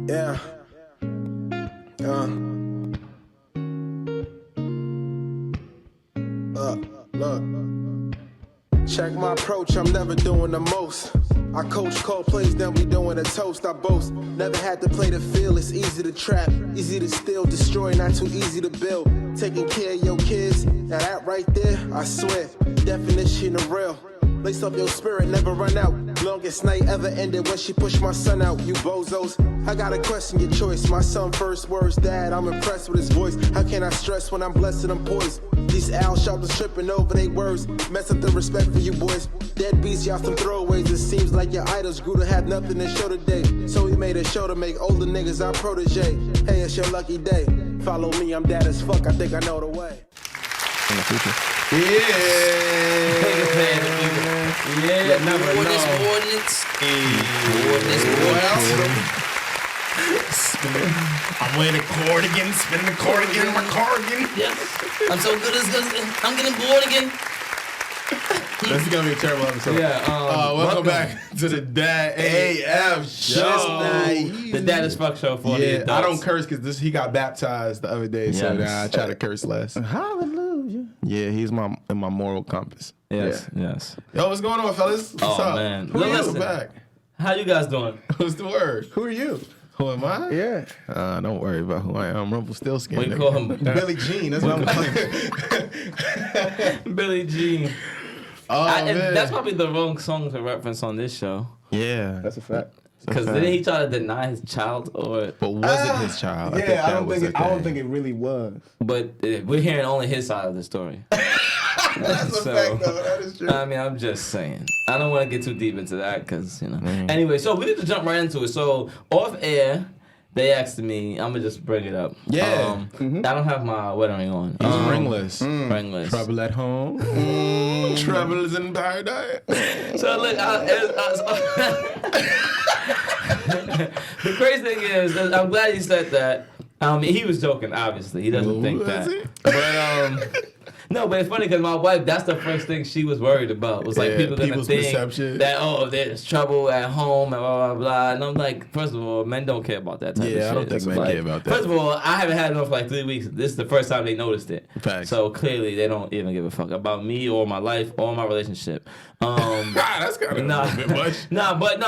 Yeah. Look. Check my approach, I'm never doing the most. I coach call plays, then we doing a toast. I boast, never had to play the field. It's easy to trap, easy to steal, destroy, not too easy to build. Taking care of your kids, now that right there, I swear, definition of real. Lace up your spirit, never run out. Longest night ever ended when she pushed my son out. You bozos, I gotta question your choice. My son first words, Dad, I'm impressed with his voice. How can I stress when I'm blessed and I'm poised? These owl sharpers tripping over their words. Mess up the respect for you boys. Dead beats, y'all some throwaways. It seems like your idols grew to have nothing to show today. So we made a show to make older niggas our protege. Hey, it's your lucky day. Follow me, I'm dad as fuck. I think I know the way. In the future. Yeah, never know. Ordinance. I'm wearing a cardigan, spinning the cardigan in my cardigan. Yes. I'm so good I'm getting bored again. This is gonna be a terrible episode. Yeah. Welcome back to the Dad AF show. The Dad as Fuck show for the adults. I don't curse because he got baptized the other day, so now I try to curse less. Hallelujah. Yeah, he's in my moral compass. Yes. Yo, what's going on, fellas? What's up? Man. Who are you back? How you guys doing? What's the word? Who are you? Who am I? Yeah. Don't worry about who I am. Rumpelstiltskin. We call him Billie Jean. That's what I'm calling. Billie Jean. Man. That's probably the wrong song to reference on this show. Yeah. That's a fact. Because didn't he try to deny his child? But was it his child? Yeah, I don't think it really was. But we're hearing only his side of the story. That's a fact, though. That is true. I mean, I'm just saying. I don't want to get too deep into that because, Anyway, so we need to jump right into it. So, off air, they asked me, I'm going to just bring it up. Yeah. I don't have my wedding ring on. He's ringless. Ringless. Trouble at home. Trouble is in paradise. So, look, the crazy thing is, I'm glad he said that. He was joking, obviously. He doesn't think that. But, no, but it's funny because my wife, that's the first thing she was worried about. Was like people gonna think perception. that, there's trouble at home and blah, blah, blah. And I'm like, first of all, men don't care about that type of shit. Yeah, I don't think men care about that. First of all, I haven't had it on for like 3 weeks. This is the first time they noticed it. Facts. So clearly they don't even give a fuck about me or my life or my relationship. That's kind of a bit much. But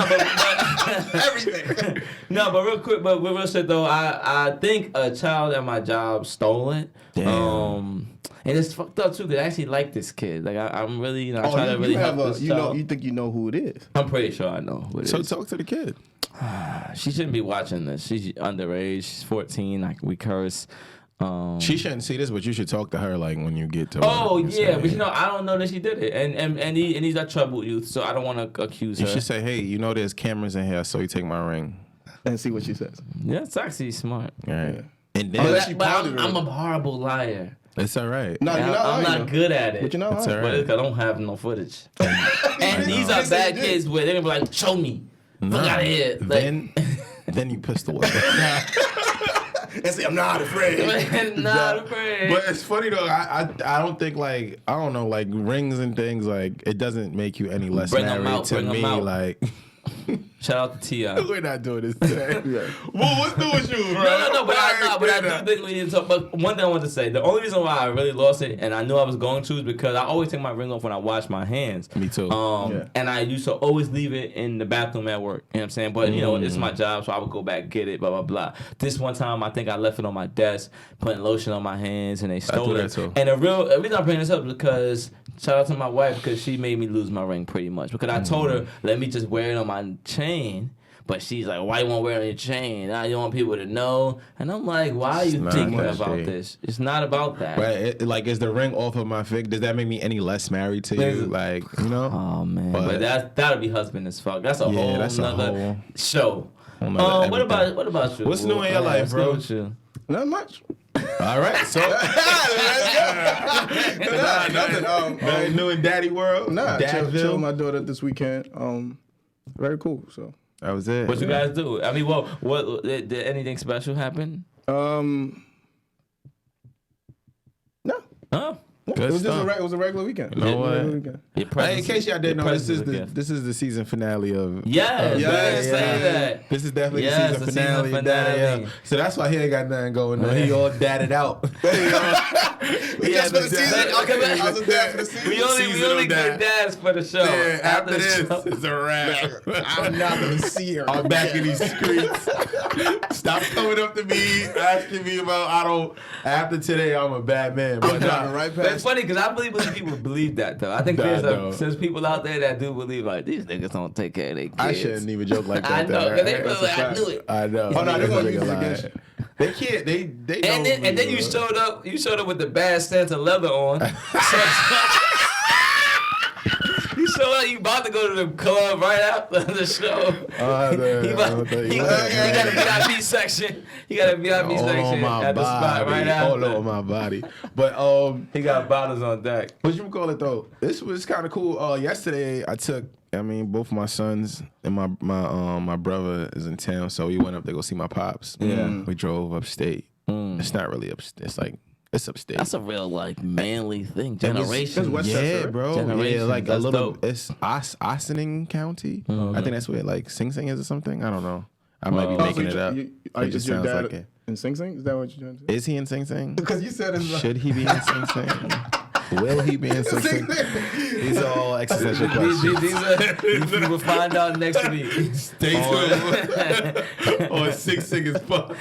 Everything. But real quick, but real shit though, I think a child at my job stole it. Damn. And it's fucked up too, because I actually like this kid. Like I'm really, I try to really help this child. You think you know who it is? I'm pretty sure I know who it is. So talk to the kid. She shouldn't be watching this. She's underage. She's 14. Like we curse. She shouldn't see this, but you should talk to her like when you get to. Oh yeah, but I don't know that she did it, and he's a troubled youth, so I don't want to accuse her. You should say, hey, there's cameras in here, so you take my ring. And see what she says. Yeah, it's actually smart. All right. Yeah. And then I'm a horrible liar. It's all right. No, you're not. I'm not good at it. But you're not. It's all right. But it's 'cause I don't have no footage. And these are bad kids where they're gonna be like, show me. Fuck out of here. Like, then you pistol whip. And say, I'm not afraid. Not afraid. But it's funny though. I don't think like rings and things like it doesn't make you any less married to me. Like. Shout out to T.I. We're not doing this today. Well, what's new with you, bro? No, but I do think we need to talk. But one thing I want to say, the only reason why I really lost it, and I knew I was going to, is because I always take my ring off when I wash my hands. Me too. And I used to always leave it in the bathroom at work. You know what I'm saying? But, it's my job, so I would go back, get it, blah, blah, blah. This one time, I think I left it on my desk, putting lotion on my hands, and they stole it. Too. And the reason I'm bringing this up is because, shout out to my wife, because she made me lose my ring pretty much. Because I told her, let me just wear it on my chain. But she's like, why you won't wear it on your chain? Now you want people to know. And I'm like, why are you thinking about this? It's not about that. But is the ring off of my finger? Does that make me any less married to you? Like, Oh, man. But that'll be husband as fuck. That's a whole nother show. What about you? What's new in your life, bro? Not much. All right, so nothing new in Daddy World. Nah, chill with my daughter this weekend. Very cool. So that was it. What you guys do? I mean, what did anything special happen? No. Huh? Good. Good stuff. It was a regular weekend. You know what? Hey, in case y'all didn't know, this is the season finale of. Say that. This is definitely the season finale. Daddy, so that's why he ain't got nothing going on. He all dadded out. Just for the season. Okay, I was a dad for the season. We only get dads for the show. Yeah, after this, it's a wrap. I'm not gonna see her. I'm back in these streets. Stop coming up to me asking me about after today I'm a bad man. But it's funny because I believe people believe that though. I think there's people out there that do believe like these niggas don't take care of their kids. I shouldn't even joke like that. I know because they feel like I knew it. I know. Oh no, they're gonna use it against you. They can't. They and then you showed up. You showed up with the bad Santa leather on. You showed up. You about to go to the club right after the show. He got a VIP section. He got a VIP section at the spot right after. All over my body. But he got bottles on deck. What you call it though? This was kind of cool. Yesterday I took. Both my sons and my brother is in town, so we went up to go see my pops. Yeah, we drove upstate. It's not really upstate. It's upstate. That's a real manly thing. Generation. Yeah, bro. Generation. Yeah, like that's a little. Dope. It's Ossining County. Mm-hmm. I think that's where Sing Sing is or something. I don't know. I might be making it up. It just sounds like it. In Sing Sing? Is that what you're trying to say? Is he in Sing Sing? Because you said it's Should he be in Sing Sing? Will he be in Sing Sing? These are all existential questions. You will find out next week. Stay tuned. Or Sing Sing is fun.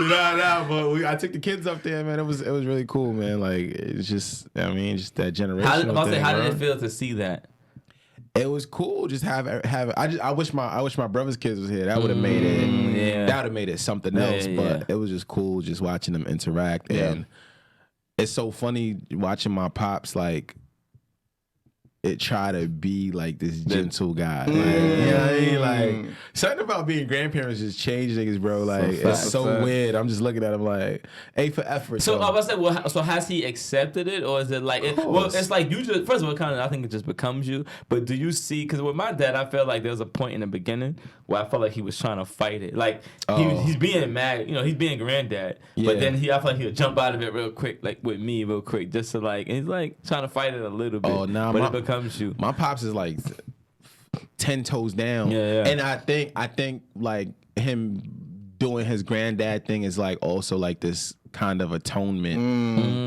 But I took the kids up there, man. It was really cool, man. Like it's just, just that generation. How did it feel to see that? It was cool. Just have. I wish my brother's kids was here. That would have made it. Yeah. That would have made it something else. But it was just cool, just watching them interact and. It's so funny watching my pops it try to be like this gentle guy. Like something about being grandparents just change niggas, bro. It's so weird. I'm just looking at him like, A for effort. So I was saying, so has he accepted it, or is it like? It's like you just first of all, I think it just becomes you. But do you see? Because with my dad, I felt like there was a point in the beginning where I felt like he was trying to fight it. Like he's being mad, he's being granddad. But then I feel like he'll jump out of it real quick, like with me, real quick, just to and he's trying to fight it a little bit. But it becomes you. My pops is 10 toes down. And I think him doing his granddad thing is also this kind of atonement.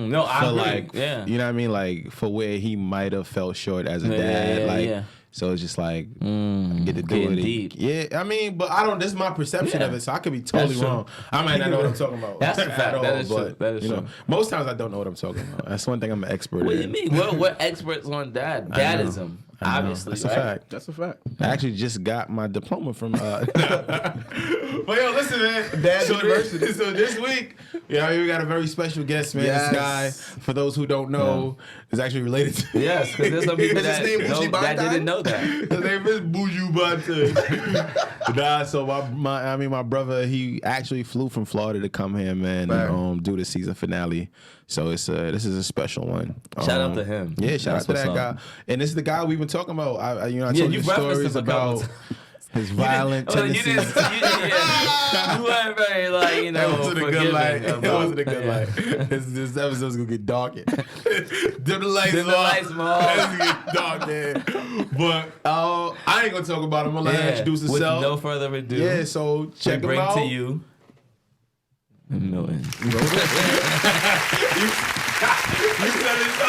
No, I agree. You know what I mean? For where he might have felt short as a dad. So it's just I get to do it. Deep. Yeah, but I don't. This is my perception of it, so I could be totally wrong. I might not know what I'm talking about. That's a fact. That is true. That is true. Most times I don't know what I'm talking about. That's one thing I'm an expert in. What do you mean? We're experts on dadism. Obviously, that's a fact. That's a fact. I actually just got my diploma from. But yo, listen, man. Dad's University. So this week, we got a very special guest, man. This guy, for those who don't know, is actually related to. Yes, because there's some people that didn't know that. His name is Buju Bante. So my brother, he actually flew from Florida to come here, man, and do the season finale. So this is a special one. Shout out to him. Yeah, shout out to that guy. And this is the guy we've been talking about. I told you stories about his violent tendencies. You weren't very it wasn't a good light. It wasn't a good light. This episode's gonna get dark. Dim the lights off. It's gonna get dark, man. But I ain't gonna talk about him. I'm gonna let him introduce himself. With no further ado. Yeah, so check him out. Bring to you. Milton. You said it so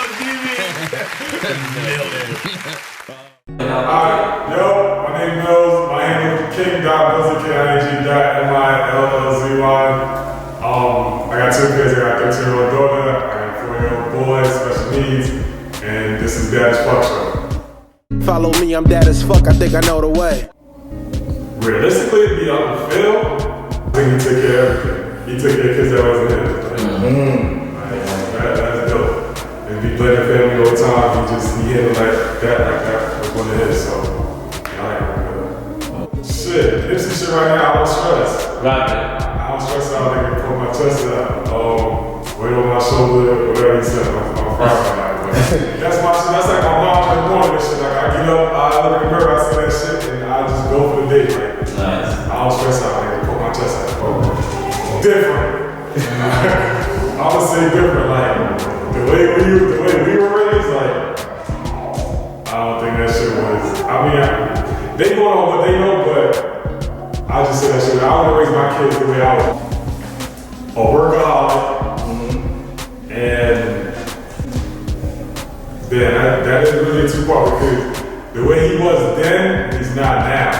Alright, yo, my name is Mills. My handle is King.Millzy, King.Millzy. I got 2 kids. I got a 13-year-old daughter. I got a 4-year-old boy, special needs. And this is Dad as Fuck Show. Follow me, I'm dad as fuck, I think I know the way. Realistically, to be on the field, I think he took care of everything. He took care of kids that wasn't him. That's dope. And be blaming family all the time. He handled that was one of his. So I like him. Shit, this shit right now, I don't stress. I don't stress out. I can put my chest out. Weight on my shoulder, whatever he said. I'm proud of that. That's my shit. That's like my mom in the morning and shit. I get up, I look in the mirror, I see that shit, and I just go for the day. I don't stress out. I can put my chest out. Different. I would say different. the way we were raised, like, I don't think that shit was. I mean, they going on what they know, but I just say that shit. I want to raise my kids the way I was. A workaholic, and then that is really too far because the way he was then, he's not now.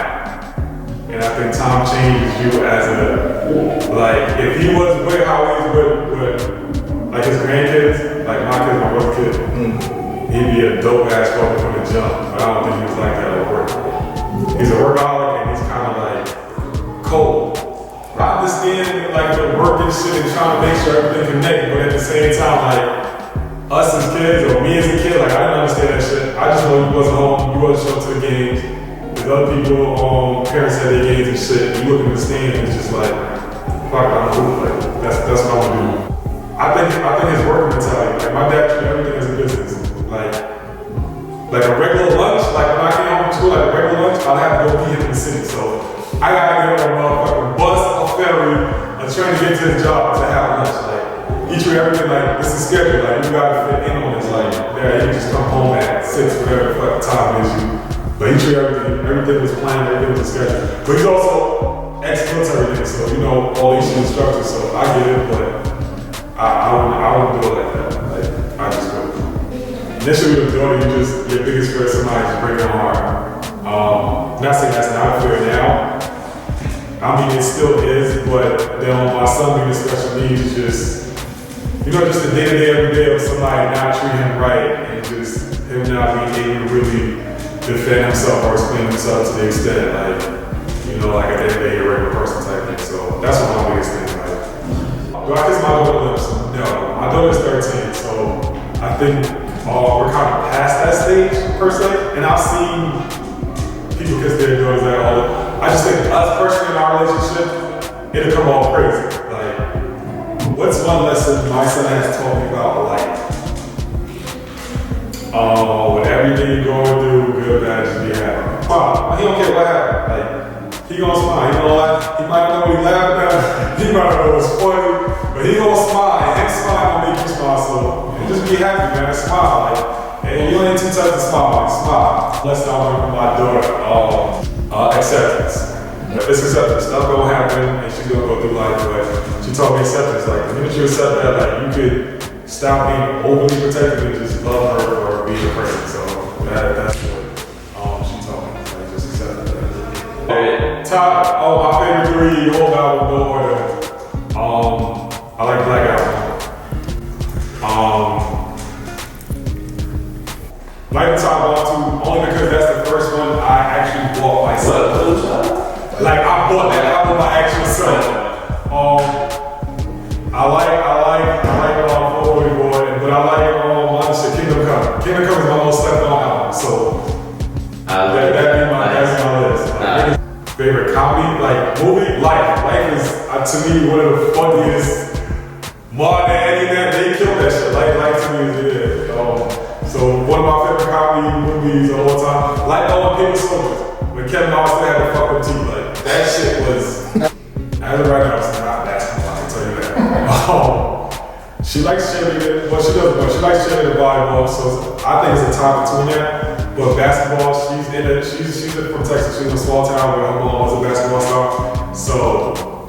And I think time changes you as a, like, if he was with how he's with like his grandkids, like my kids, my brother's kid, he'd be a dope ass fucker from the jump. But I don't think he was like that at work. He's a workaholic and he's kind of like cold. I understand like the work and shit and trying to make sure everything connected, but at the same time, like us as kids or me as a kid, like I didn't understand that shit. I just know you wasn't home, you wasn't showing up to the games. There's other people, parents had their games and shit. You look in the stands and it's just like, fuck, I'm cool. Like that's what I'm gonna do. I think his work mentality. Like my dad treated everything as a business. Like a regular lunch. Like when I came home from school, like a regular lunch, I'd have to go meet him in the city. So I gotta get on a motherfucking bus, a ferry, a train to get to his job to have lunch. Like he treated everything like this is scheduled. Like you gotta fit in on this. Like yeah, you just come home at 6, whatever the fucking time is you. But he treated everything was planned, everything was scheduled. But he's also ex-military, so you know all these instructors. So I get it, but I wouldn't do it like that. Like I just wouldn't. Initially with the daughter, your biggest fear is somebody just breaking your heart. Not saying that's not fair now. I mean, it still is, but then my son being special needs is just, you know, just the day-to-day, every day of somebody not treating him right and just him not being able to really defend himself or explain himself to the extent, like, you know, like a day-to-day regular person type thing. So that's one of my biggest things. Like, do I kiss my daughter lips? No. My daughter's 13, so I think we're kind of past that stage, per se. And I've seen people kiss their daughters like all. I just think us personally in our relationship, it'll come all crazy. Like, what's one lesson my son has taught me about life? With everything you're going through, good, bad, just be happy. Smile. He don't care what happened. Like, he gonna smile. He gonna laugh. He might not know what he laughing at. He might not know what's funny, but he gonna smile. And him smile gonna make you smile. So just be happy, man. Smile. Like, and you only need 2 times to smile. Like, smile. Let's not learn from my daughter. Acceptance. It's acceptance. Stuff gonna happen, and she's gonna go through life. But she taught me acceptance. Like, the minute you accept that, like, you could stop being overly protective and just love her or be her person. So that's what she taught me. Like, just accept that. Top, my favorite 3 whole album, no order. I like Black Album. Like the Top Ball 2, only because that's the first one I actually bought myself. Like I bought that album by actual self. I like Forward Boy, but I like honestly Kingdom Come. Kingdom Come is my most slept on album, so that's my list. Favorite comedy, like movie, Life. Life is to me one of the funniest. Martin and Eddie, they killed that shit. Life to me is so one of my favorite comedy movies of all time. Like All Paper Soldiers, when Kevin Hart still had to fuck with teeth. Like that shit was. As of right now, it's not basketball. I can tell you that. She likes cheerleading. Well, she doesn't, but she likes cheerleading and volleyball. So I think it's a tie between that. But basketball, she's from Texas. She's in a small town where her mom was a basketball star. So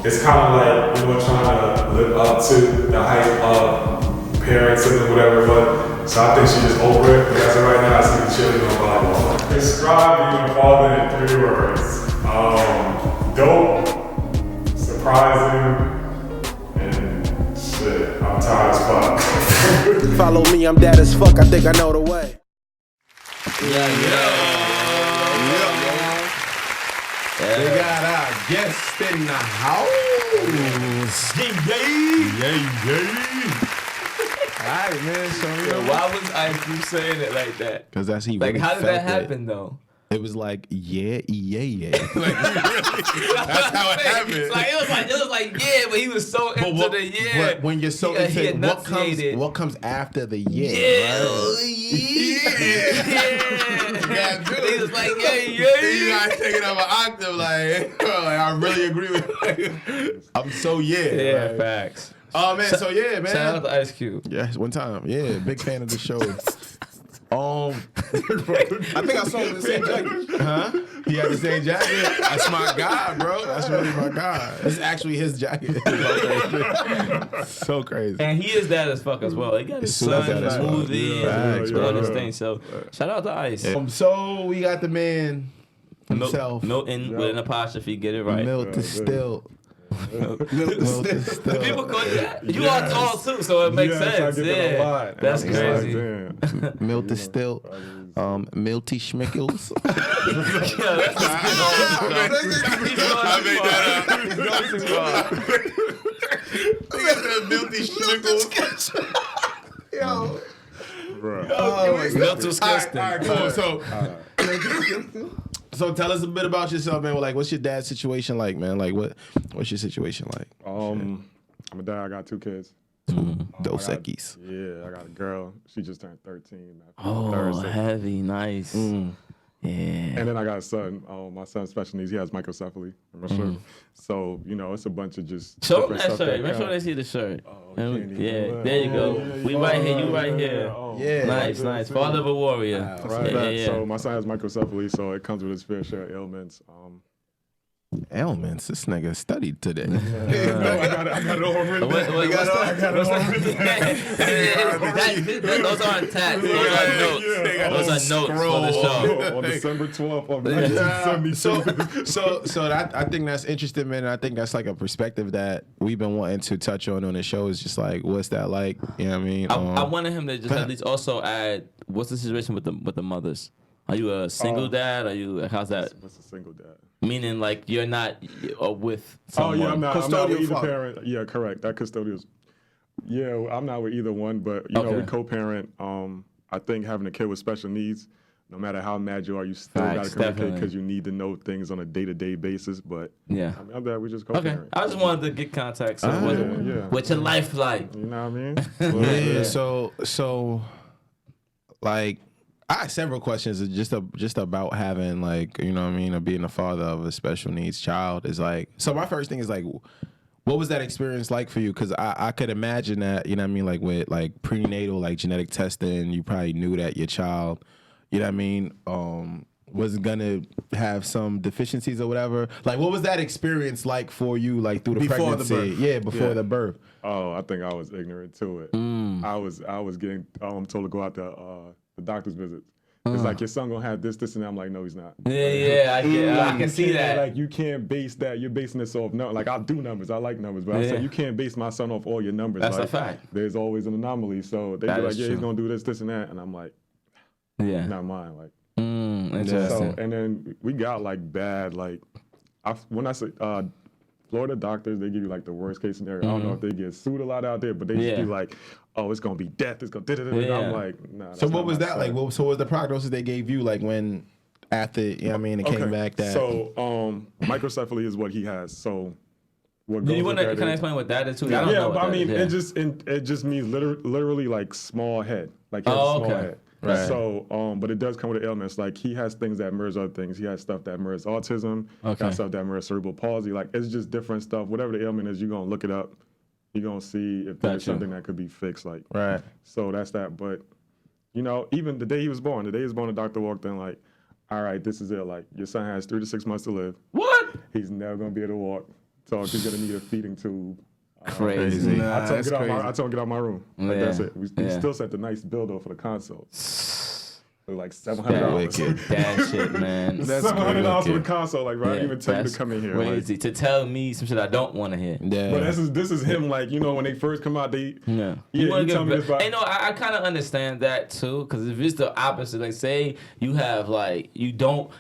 it's kind of like, you know, trying to live up to the hype of parents and whatever. But so I think she just over it. But as of right now, I see the cheerleading on volleyball. Describe being involved in 3 words. Dope, surprising, and shit. I'm tired as fuck. Follow me, I'm dead as fuck. I think I know the way. We got our guest in the house. Yay. Alright, man. So why was I keep saying it like that? Because that's he. Like, really how did felt that happen though? It was like like, that's how it happened. Like it was like yeah, but he was so into the yeah. But when you're so into what comes after the yeah, right? Yeah. He was like yeah. You gotta take it up an octave, like I really agree with you. I'm so Yeah, right? facts. Oh man, so yeah, man. Shout out to Ice Cube. Yeah, one time. Yeah, big fan of the show. I think I saw him in the same jacket. Huh? He had the same jacket. That's my guy, bro. That's really my guy. This is actually his jacket. So crazy. And he is that as fuck as well. He got his son in the movie, doing his thing. So shout out to Ice. So we got the man himself. Milton with an apostrophe. Get it right. Milton Still. The people call you that? You are tall too, so it makes sense. Yeah, that's crazy. Milton Still. Milty Schmickles. Yeah, that's I made that up. They got that Milty Schmickles. Yo. Bro. Milton Skilston. So tell us a bit about yourself, man. Like, what's your dad's situation like, man? Like, what's your situation like? I'm a dad. I got 2 kids. Dos Equis. Yeah, I got a girl. She just turned 13. Oh, Thursday. heavy, nice. Yeah. And then I got a son. My son's special needs. He has microcephaly. I'm sure. So, it's a bunch of just. Show them different that stuff shirt. Make sure they see the shirt. can't Yeah, even- there you go. We right here, you right here. Yeah. Nice. Father of a warrior. Right. Yeah. So my son has microcephaly, so it comes with his fair share of ailments. Ailments. This nigga studied today. No, I got it all written. Those aren't tats. Those are notes for the show. On December 12th of 1972. So I think that's interesting, man. And I think that's like a perspective that we've been wanting to touch on the show. Is just like, what's that like? You know what I mean? I wanted him to just at least also add, what's the situation with the mothers? Are you a single dad? How's that? What's a single dad? Meaning like you're not with someone. I'm not with Custodial either father. parent. Yeah, correct. That custodial. Yeah, I'm not with either one, but we co-parent. I think having a kid with special needs, no matter how mad you are, you still got to communicate because you need to know things on a day-to-day basis. But yeah, I'm glad we just co-parent. Okay, I just wanted to get context. What's your life like? You know what I mean? Yeah. So like. I have several questions just about having, like, you know what I mean, or being a father of a special needs child. Is like, so my first thing is like, what was that experience like for you? Because I could imagine that, you know what I mean, like with like prenatal, like genetic testing, you probably knew that your child, you know what I mean, was gonna have some deficiencies or whatever. Like, what was that experience like for you, like through the pregnancy? The birth. Yeah, before the birth. Oh, I think I was ignorant to it. I was getting told to go out to the doctor's visits. It's like, your son gonna have this, and that. I'm like, no, he's not. Yeah, I can see that. Like, you can't base that. You're basing this off numbers. Like, I'll do numbers. I like numbers, but I say you can't base my son off all your numbers. That's like, a fact. There's always an anomaly. So they be like, yeah, he's gonna do this, and that, and I'm like, not mine. Like, interesting. so, and then we got like bad. Like, when I say Florida doctors, they give you like the worst case scenario. I don't know if they get sued a lot out there, but they just be like, oh, it's gonna be death. It's gonna. I'm like, nah. So what was that like? So what was the prognosis they gave you, like when after, you know what I mean, it came back that? So microcephaly is what he has. So what Do you goes want with to that explain what that is too? Yeah, I don't know but what I mean, that is. it just means literally like small head, like he has a small head. Right. So, but it does come with ailments. Like, he has things that mirrors other things. He has stuff that mirrors autism. He has stuff that mirrors cerebral palsy. Like, it's just different stuff. Whatever the ailment is, you're gonna look it up. You're gonna see if there's something that could be fixed. Like, right. So that's that. But even the day he was born, the doctor walked in like, all right, this is it. Like, your son has 3 to 6 months to live. What? He's never gonna be able to walk. So he's gonna need a feeding tube. Crazy. I told him get out of my room. Like, Yeah. that's it. We still set the nice bill though for the console. Like That $700. wicked. That shit, man. That's $700 for the console. Like, bro, I didn't even tell you to come in here. Like, Crazy. To tell me some shit I don't want to hear. Yeah. but this is him. Like, when they first come out, they Yeah. you tell me this about. Hey, no, I kind of understand that too. Because if it's the opposite, like say you have like you don't.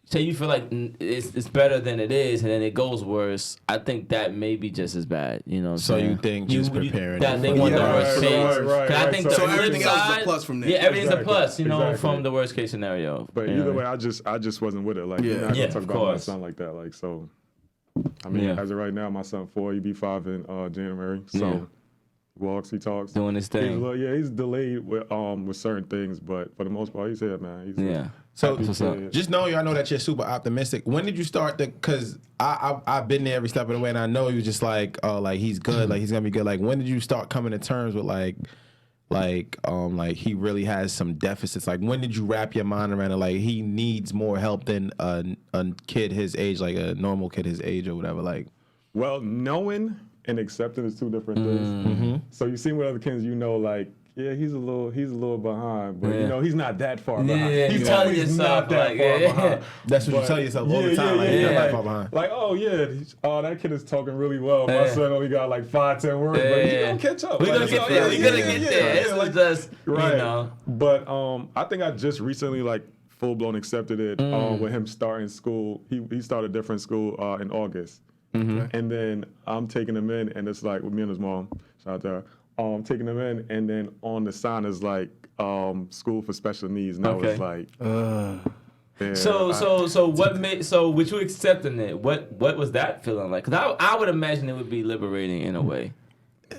Say you feel like it's better than it is, and then it goes worse. I think that may be just as bad. You know what I'm So saying? you think just preparing that they want the worst case. right. 'Cause I think So the everything flip else is a side- plus from there. Yeah, everything's Exactly. a plus. Exactly. From the worst case scenario. But you know? either way, I just wasn't with it. Like, you're not Yeah, gonna talk of about my course. son like that. Like, so. I mean, as of right now, my son 4, he'll be 5 in January. So. Yeah. He walks, he talks. Doing his thing. He's delayed with certain things, but for the most part, he's here, man. He's Yeah. So what's up. just know I know that you're super optimistic. When did you start because I've been there every step of the way, and I know you just like, oh, like he's good, like he's gonna be good. Like when did you start coming to terms with like he really has some deficits? Like when did you wrap your mind around it? Like he needs more help than a kid his age, like a normal kid his age or whatever. Like, Well, knowing and accepting is two different things. So you see with other kids, you know, like, yeah, he's a little behind, but you know, he's not that far behind. Yeah, He's you telling always yourself not that like, far yeah. behind. that's what you But- tell yourself all the time. Like, yeah, you're not that like, far behind. like, oh yeah, that kid is talking really well. My Yeah. son only got like 5-10 words, but he's gonna catch up. We Like, gonna it's get all- there. We gonna yeah, get yeah, there. yeah, It's like- just right. you know. But I think I just recently like full blown accepted it with him starting school. He started a different school in August, and then I'm taking him in, and it's like with me and his mom. Shout out to her. Taking him in, and then on the sign is like school for special needs, and I was like, yeah, So what made with you accepting it? What was that feeling like? Because I would imagine it would be liberating in a way.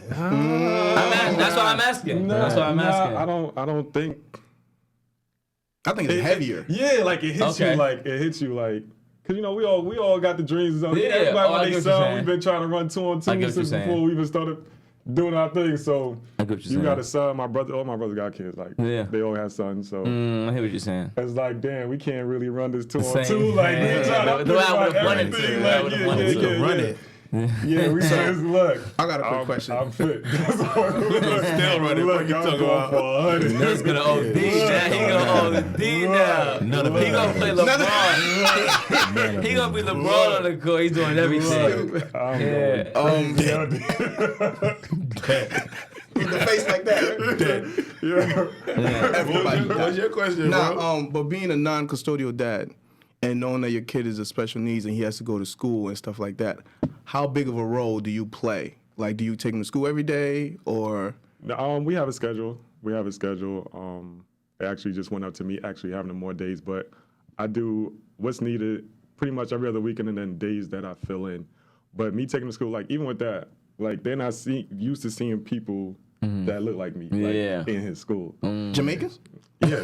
That's what I'm asking. That's what I'm asking. I don't think. I think it's heavier. Yeah, like it hits Okay. you like. Cause you know we all got the dreams. So Yeah, everybody I when get what what they you're son, saying. we've been trying to run 2 on 2 I get what since you're saying. before we even started doing our thing. So I get what you're you saying. got a son. All my brothers got kids. Like Yeah. they all have sons. So I hear what you're saying. it's like, damn, we can't really run this 2 on Same. 2. Like Yeah. we trying to The way I think would've about wanted to. everything. The way I Like, would've yeah, wanted yeah, to. We could yeah, run yeah. it. Yeah, we said, look. I got a quick question. I'm fit. Still running. Look, What you I'm talking going about? for 100. He's gonna OD now. He gonna OD now. None of He it. gonna play LeBron. He gonna be LeBron on the court. He's doing everything. I'm Yeah. The face like that. yeah. Everybody. What's your question, bro? Nah, but being a non-custodial dad and knowing that your kid is a special needs and he has to go to school and stuff like that, how big of a role do you play? Like, do you take him to school every day or? We have a schedule. It actually just went up to me actually having more days, but I do what's needed pretty much every other weekend and then days that I fill in. But me taking him to school, like even with that, like they're not used to seeing people that look like me like, in his school. Jamaicans? Yeah,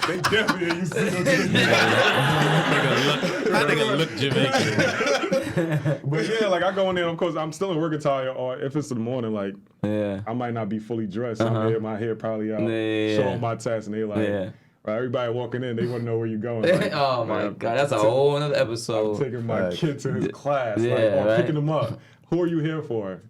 they definitely ain't used to see them. That nigga look Jamaican. But yeah, like I go in there, of course, I'm still in work attire, or if it's in the morning, like Yeah. I might not be fully dressed. I'm here, my hair probably out, Yeah. showing my tats, and they like, Yeah. right, everybody walking in, they want to know where you going. Like, Oh my like, God, that's a whole other I'm episode. taking my kid to his class, Yeah, like, or right. picking him up. Who are you here for?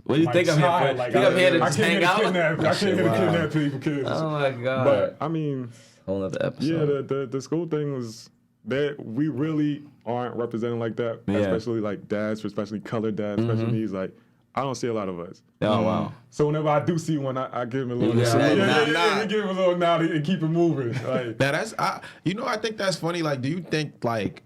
What do you My think I'm here child, for? like, Think I'm here to I just can't hang get out? kidnapped. I can't get kidnapped people, kids. Oh my God. But I mean, Whole other yeah, episode. the school thing was that we really aren't representing like that, Yeah. especially like dads, especially colored dads, special needs. Like I don't see a lot of us. Oh wow. So whenever I do see one, I give him a little Yeah, salute. nod. We give him a little nod and keep it moving. Like, Now I think that's funny. Like, do you think like,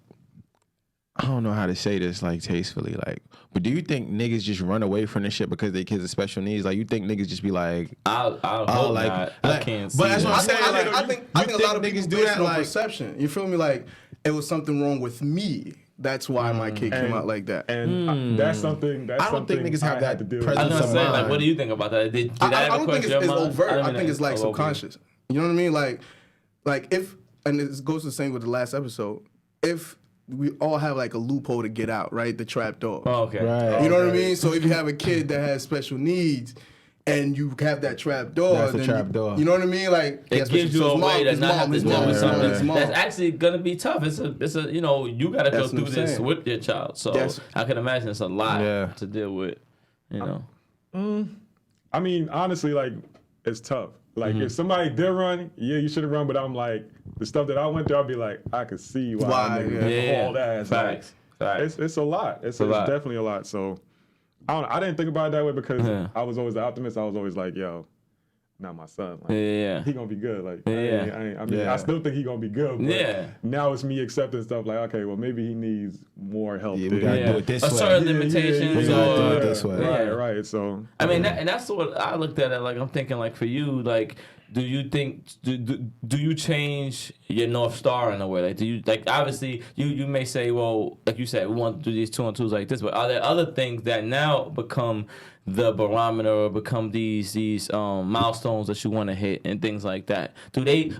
I don't know how to say this like tastefully, like, but do you think niggas just run away from this shit because they kids with special needs? Like, you think niggas just be like, I'll hope like, not. I like- can't see but that's that. what I'm saying. Like, I think you a lot of think niggas niggas do do that that, on like- perception. You feel me? Like it was something wrong with me. That's why my kid came out like that. and that's something. I don't think niggas have I that had to deal presence I was of gonna say, like, mind. what do you think about that? Did I that don't think it's overt. I think it's like subconscious. You know what I mean? Like if, and it goes the same with the last episode. If we all have like a loophole to get out, right? The trap door. Oh, okay. Right. You know what I mean? So if you have a kid that has special needs and you have that trap door, That's the then trap you, door. you know what I mean? Like It gives you a way to not have to deal with yeah, something yeah. that's actually gonna be tough. It's a you know, you gotta go That's what through I'm this saying. with your child. So That's- I can imagine it's a lot Yeah. to deal with. You know. I mean, honestly, like it's tough. Like if somebody did run, yeah, you should have run. But I'm like the stuff that I went through, I'd be like, I could see why Why, niggas yeah. hauled ass. Facts. Facts. It's a lot. It's a lot. definitely a lot. So I don't know. I didn't think about it that way because Yeah. I was always the optimist. I was always like, yo, not my son. Like, Yeah. he gonna be good. Like, Yeah. I mean, Yeah. I still think he gonna be good. But Yeah. now it's me accepting stuff like, okay, well, maybe he needs more help. Yeah, we than- gotta Yeah. do it this A way. certain Yeah, limitations. We gotta do it or- this way. Yeah. Right. So I mean, and that's what I looked at it like. I'm thinking like for you, like do you think do you change your North Star in a way? Like, do you obviously you may say, well, like you said, we want to do these 2-on-2s like this, but are there other things that now become the barometer or become these milestones that you want to hit and things like that?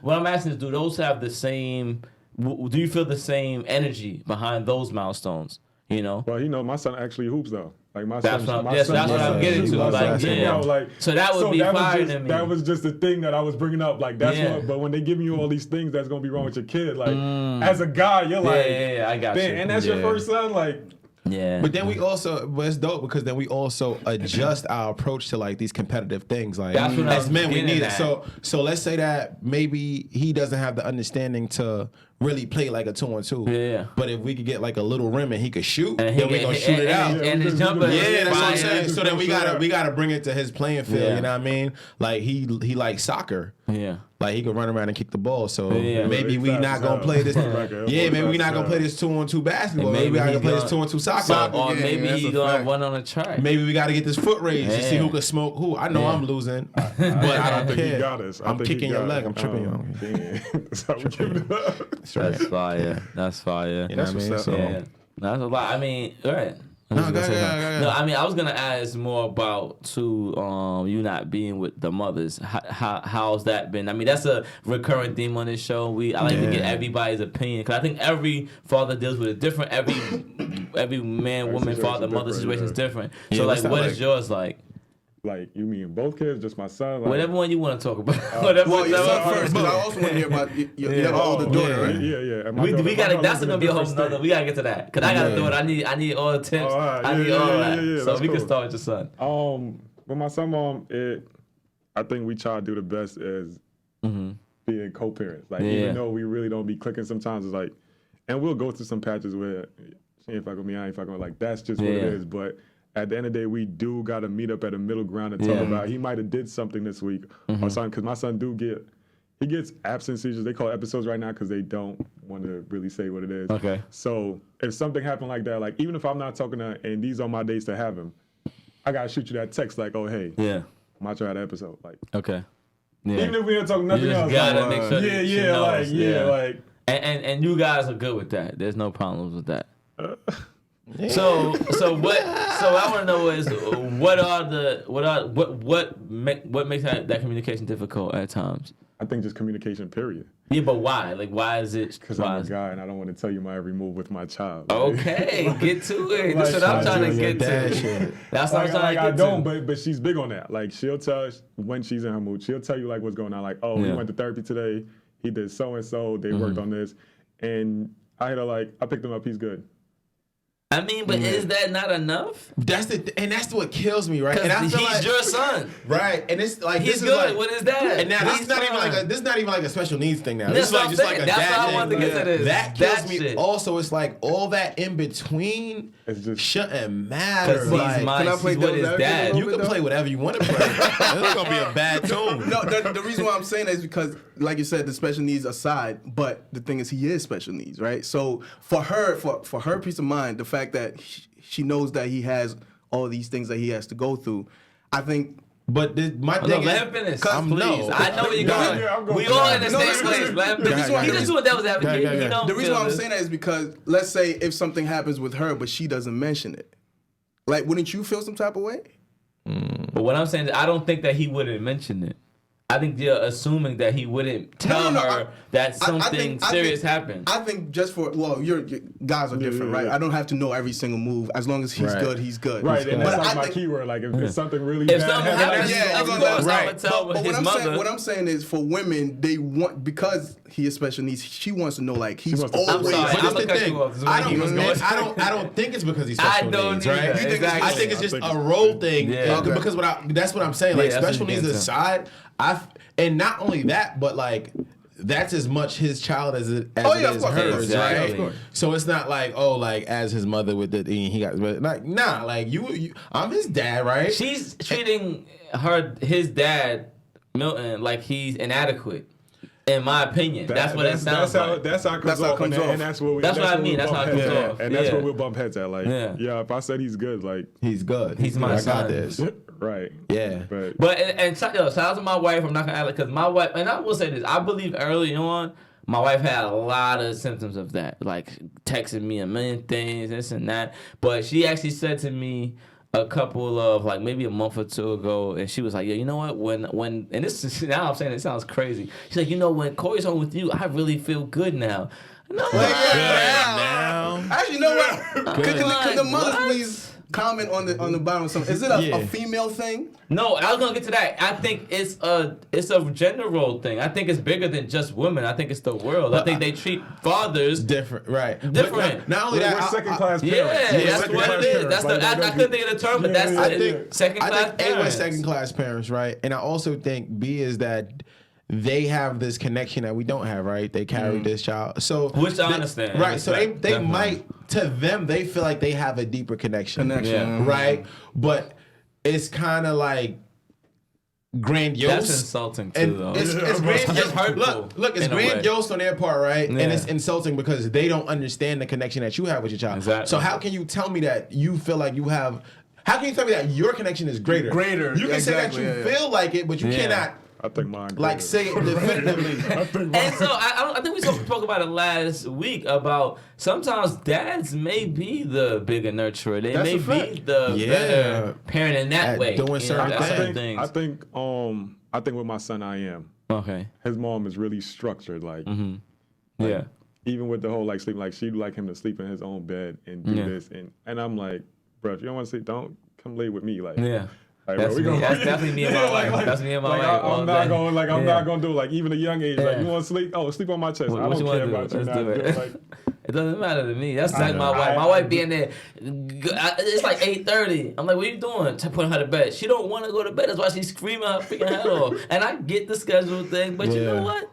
What I'm asking is, do those have the same? Do you feel the same energy behind those milestones? Well, my son actually hoops though. Like that's what I'm getting to. So that would be fire to me. That was just the thing that I was bringing up. Like that's what. But when they giving you all these things that's gonna be wrong with your kid, like as a guy, you're like, I got you. And that's your first son, like. Yeah. But then but it's dope because then we also adjust our approach to like these competitive things. Like that's what as men, we need it. So let's say that maybe he doesn't have the understanding to really play like a 2-on-2. Yeah. But if we could get like a little rim and he could shoot, then we gonna shoot it out. And his jumper. Yeah, that's what I'm saying. So then we gotta bring it to his playing field. You know what I mean? Like he likes soccer. Yeah. Like he could run around and kick the ball. So Yeah. maybe we not gonna play this. Maybe we not gonna play this 2-on-2 basketball. Maybe we gotta play this 2-on-2 soccer. Or maybe he's gonna run on a track. Maybe we gotta get this foot raised to see who can smoke who. I know I'm losing, but I don't think care. he got us. I'm kicking your leg. I'm tripping you. That's how we give it up. That's fire. That's fire. You know what I mean? So Yeah. That's a lot. I mean, right. No, go ahead. No, I mean, I was gonna ask more about you not being with the mothers. How's that been? I mean, that's a recurring theme on this show. I like to get everybody's opinion because I think every father deals with it different. Every man, woman, father, mother situation is different. So, like, what is yours like? Like, you mean both kids, just my son? Like, whatever one you want to talk about. Well, your son first, but I also want to hear about your older daughter, right? Yeah. And We gotta. That's gonna be a whole nother. We gotta get to that because I got a daughter. I need all the tips. I need all that. So we can start with your son. With my son, mom, I think we try to do the best as being co-parents. Like, even though we really don't be clicking sometimes, it's like, and we'll go through some patches where she ain't fucking with me, I ain't fucking with her. Like, that's just what it is. But at the end of the day, we do got to meet up at a middle ground and talk about he might have did something this week or something. Because my son he gets absence seizures. They call it episodes right now because they don't want to really say what it is. Okay. So if something happened like that, like even if I'm not talking to her and these are my days to have him, I got to shoot you that text like, oh, hey, watch out episode. Like, okay. Yeah. Even if we ain't talking nothing else. You just gotta make sure she knows. like. And you guys are good with that. There's no problems with that. So I want to know is what makes that communication difficult at times? I think just communication, period. Yeah, but why? Like, why is it? Because I'm a guy and I don't want to tell you my every move with my child. Okay, get to it. That's what I'm trying to get to. That's what I'm trying to get to. I don't, but she's big on that. Like, she'll tell us when she's in her mood. She'll tell you like what's going on. Like, oh, he went to therapy today. He did so and so. They worked on this, and I hit her like, I picked him up. He's good. I mean, but is that not enough? That's what kills me, right? And I he's feel like, your son, right? And it's like he's this good. Is like, what is that? And now this is not even like a special needs thing. Now this is like just like a that's dad why I thing. wanted to get to this. That kills that me. Shit. Also, it's like all that in between shouldn't matter. Because like, can I play with his dad? You can play whatever you want to play. It's gonna be a bad tune. No, the reason why I'm saying that is because, like you said, the special needs aside, but the thing is, he is special needs, right? So for her peace of mind, the fact that she knows that he has all these things that he has to go through, I think. But my thing is, let him finish, please. I know where you're going. We all in the same place. He just doing devil's advocate. The reason why I'm saying that is because, let's say if something happens with her, but she doesn't mention it, like, wouldn't you feel some type of way? But what I'm saying is, I don't think that he wouldn't mention it. I think you're assuming that he wouldn't tell her that something serious happened. I think just your guys are different, right? I don't have to know every single move. As long as he's good, he's good. Right, and that's like my keyword. Like, if something really bad happens, I would tell his mother. What I'm saying is, for women, they want, because he has special needs, she wants to know, like, he's always. I'm sorry, but it's the thing. I don't think it's because he's special needs, right? I think it's just a role thing. Because that's what I'm saying. Like, special needs aside, and not only that, but like that's as much his child as it is hers, right? So it's not like, oh, like as his mother with the he got, but like like you I'm his dad, right? She's treating his dad Milton like he's inadequate. In my opinion, that's what it sounds like. That's how it comes off. And that's what I mean. That's how it comes off. And that's where we'll bump heads at. Like, if I said he's good, like he's good. He's my son. I got this. Right. Yeah. But shout out to my wife. I'm not gonna act like, because my wife, and I will say this, I believe early on, my wife had a lot of symptoms of that, like texting me a million things, this and that. But she actually said to me a couple of, like, maybe a month or two ago, and she was like, "Yeah, you know what? When and this is, now I'm saying it sounds crazy. She's like, when Corey's home with you, I really feel good now." No, now. Actually, you know what? Could the mothers please comment on the bottom of something? Is it a female thing? No, I was gonna get to that. I think it's a gender role thing. I think it's bigger than just women. I think it's the world. I think they treat fathers different, right? Different. Not only that, we're second class Yeah, parents. that's what it is. That's I couldn't think of the term, but that's I it. think Second class A was parents. second class parents, right? And I also think B is that they have this connection that we don't have, right? They carry this child, so which I understand, right? So they might, to them, they feel like they have a deeper connection, right? But it's kind of like grandiose. That's insulting too, and though. it's It's grandiose. hurtful Look, it's in a way. grandiose on their part, right? Yeah. And it's insulting because they don't understand the connection that you have with your child. Exactly. So how can you tell me that you feel like you have? How can you tell me that your connection is greater? You can say that you feel like it, but you cannot. I think mine. Like, say it definitively. And so I think we spoke about it last week about sometimes dads may be the bigger nurturer. They may be the better parent in that way. Doing certain things. I think with my son I am. Okay. His mom is really structured. Like, Yeah. even with the whole like sleep, like she'd like him to sleep in his own bed and do this, and I'm like, bro, if you don't want to sleep, don't come lay with me. Like, Yeah. Like, That's, bro, me. That's definitely me and my wife. That's me and my wife. I'm not gonna do it. Like, even a young age, like, you want to sleep? Oh, sleep on my chest. I don't care about you now. It doesn't matter to me. That's like my wife. My wife being there. It's like 8:30. I'm like, what are you doing? To put her to bed. She don't want to go to bed. That's why she's screaming her freaking head off. And I get the schedule thing, but you know what?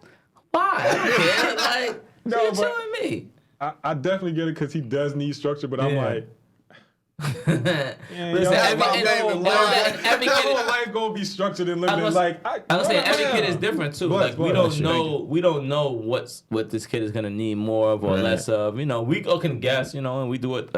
Why? I don't care. Like, she's showing me. I definitely get it because he does need structure, but I'm like. Listen, every kid, life gonna be structured and limited. I'm saying every kid is different too. Like we don't know what this kid is gonna need more of or less of. We all can guess, and we do it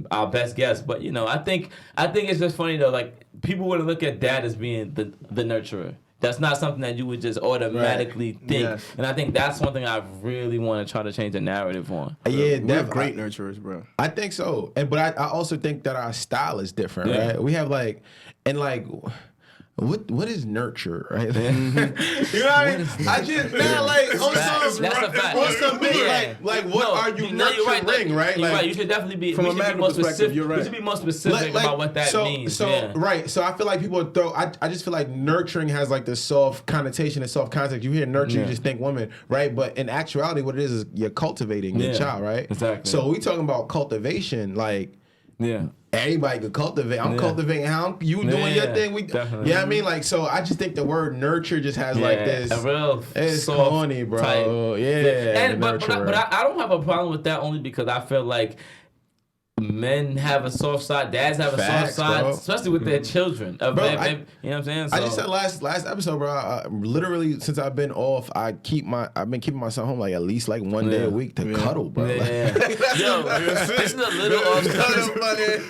our best guess. But I think it's just funny though. Like people would look at dad as being the nurturer. That's not something that you would just automatically think. Yes. And I think that's one thing I really want to try to change the narrative on. Yeah, we're great nurturers, bro. I think so. But I also think that our style is different, right? We have what is nurture, right? You know what I mean? I just what are you nurturing, right? You're right. You should definitely be. From a macro perspective, you're right. You should be more specific about what that means. So I feel like people throw. I just feel like nurturing has like this soft connotation and soft context. You hear nurture, you just think woman, right? But in actuality, what it is you're cultivating your child, right? Exactly. So we talking about cultivation, like. Yeah. Everybody could cultivate. I'm cultivating how you doing your thing. Definitely. Yeah, I mean, like, so I just think the word nurture just has like this. A real it's soft corny, bro. Type. Yeah. But I don't have a problem with that only because I feel like men have a soft side, dads have a soft side, bro. Especially with their children. Bro, you know what I'm saying? So, I just said last episode, bro. Literally, since I've been off, I've been keeping my son home like at least like one day a week to cuddle, bro. Yeah. Yo, this is a little off topic.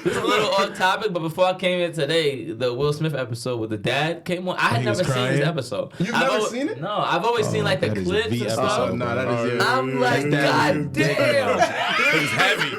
This is a little off topic, but before I came here today, the Will Smith episode with the dad came on. I had never seen this episode. You've never seen it? No, I've always seen like the clips and stuff. No, that is. I'm like, God damn, it was heavy.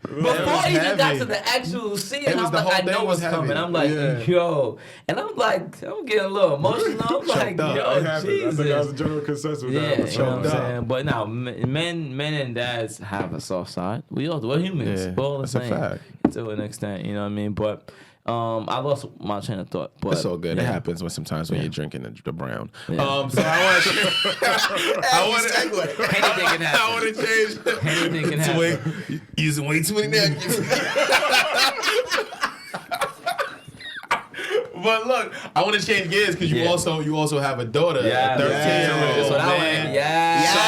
Before I even got to the actual scene, I'm like, I know what's coming. I'm like, yo. And I'm like, I'm getting a little emotional. I'm like, yo, Jesus. I think that was a general consensus. Yeah, you know what I'm saying? But now, men and dads have a soft side. We're humans. We're all the same. That's a fact. To an extent, you know what I mean? But I lost my train of thought. But it's all good. It happens sometimes when you're drinking the brown. Yeah. So I want to change. Anything can happen. Using way too many napkins. But look, I want to change gears because you also have a daughter, 13 years old. That's what I want. Yes.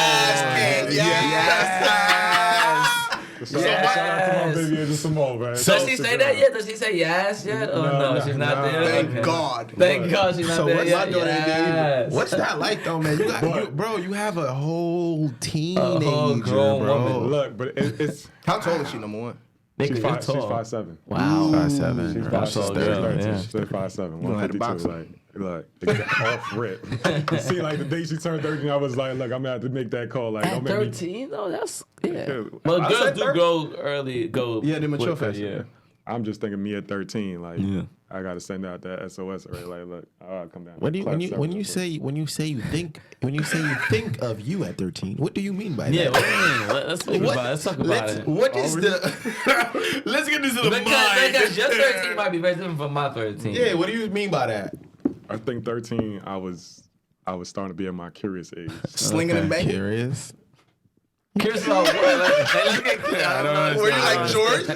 Shout out to my baby Agent Simone, man. Does she say that yet? Does she say yes yet? Or no, she's not there? Thank Okay. God. Thank God she's not So there what's yet. my daughter ain't there Yes. What's that like though, man? Bro, you have a whole teenager, whole grown bro. woman. Look, but it's How tall is she, number one? she's Nigga, you're 5'7". Wow. 5'7". She's bro. 5'7". girl, yeah. She's 5'7". gonna have to box 152. her. Like, off rip. You see, like the day she turned 13, I was like, look, I'm gonna have to make that call. Like, At don't make me. 13 though, that's yeah. Yeah. But I girls said do 13. grow early. Yeah, they mature quicker, faster. Yeah. I'm just thinking me at 13, like Yeah. I gotta send out that SOS already. Like, look, I'll come down. When you say you think of you at 13, what do you mean by Yeah, that? what do you mean? Let's talk about it. Let's talk about it. What is the? Let's get this to the Because your 13 might be very different from my 13. Yeah, what do you mean by that? I think 13, I was starting to be at my curious age. Slinging and banging. Curious. Curious about what? Hey, let's get clear. I don't know. Were you like George?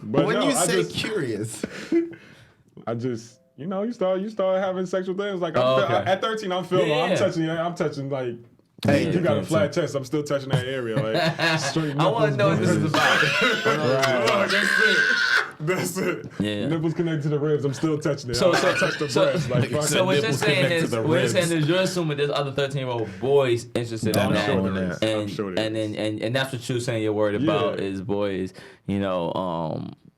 But When no, you I say just, curious, you start having sexual things. Like Oh, okay. at 13, I'm feeling, Yeah. I'm touching like. Hey, you got a yeah, flat chest. I'm still touching that area. Like straight. I want to know what this is about. Right. That's it. Yeah. Nipples connected to the ribs. I'm still touching it. So- I touch the breast. Like, fuck So it. what you're nipples saying connect to is, the what you're ribs. saying is, you're assuming there's other 13-year-old boys interested I'm in that, sure there is. I'm and sure there is. and that's what you're saying. You're worried about Yeah. is boys,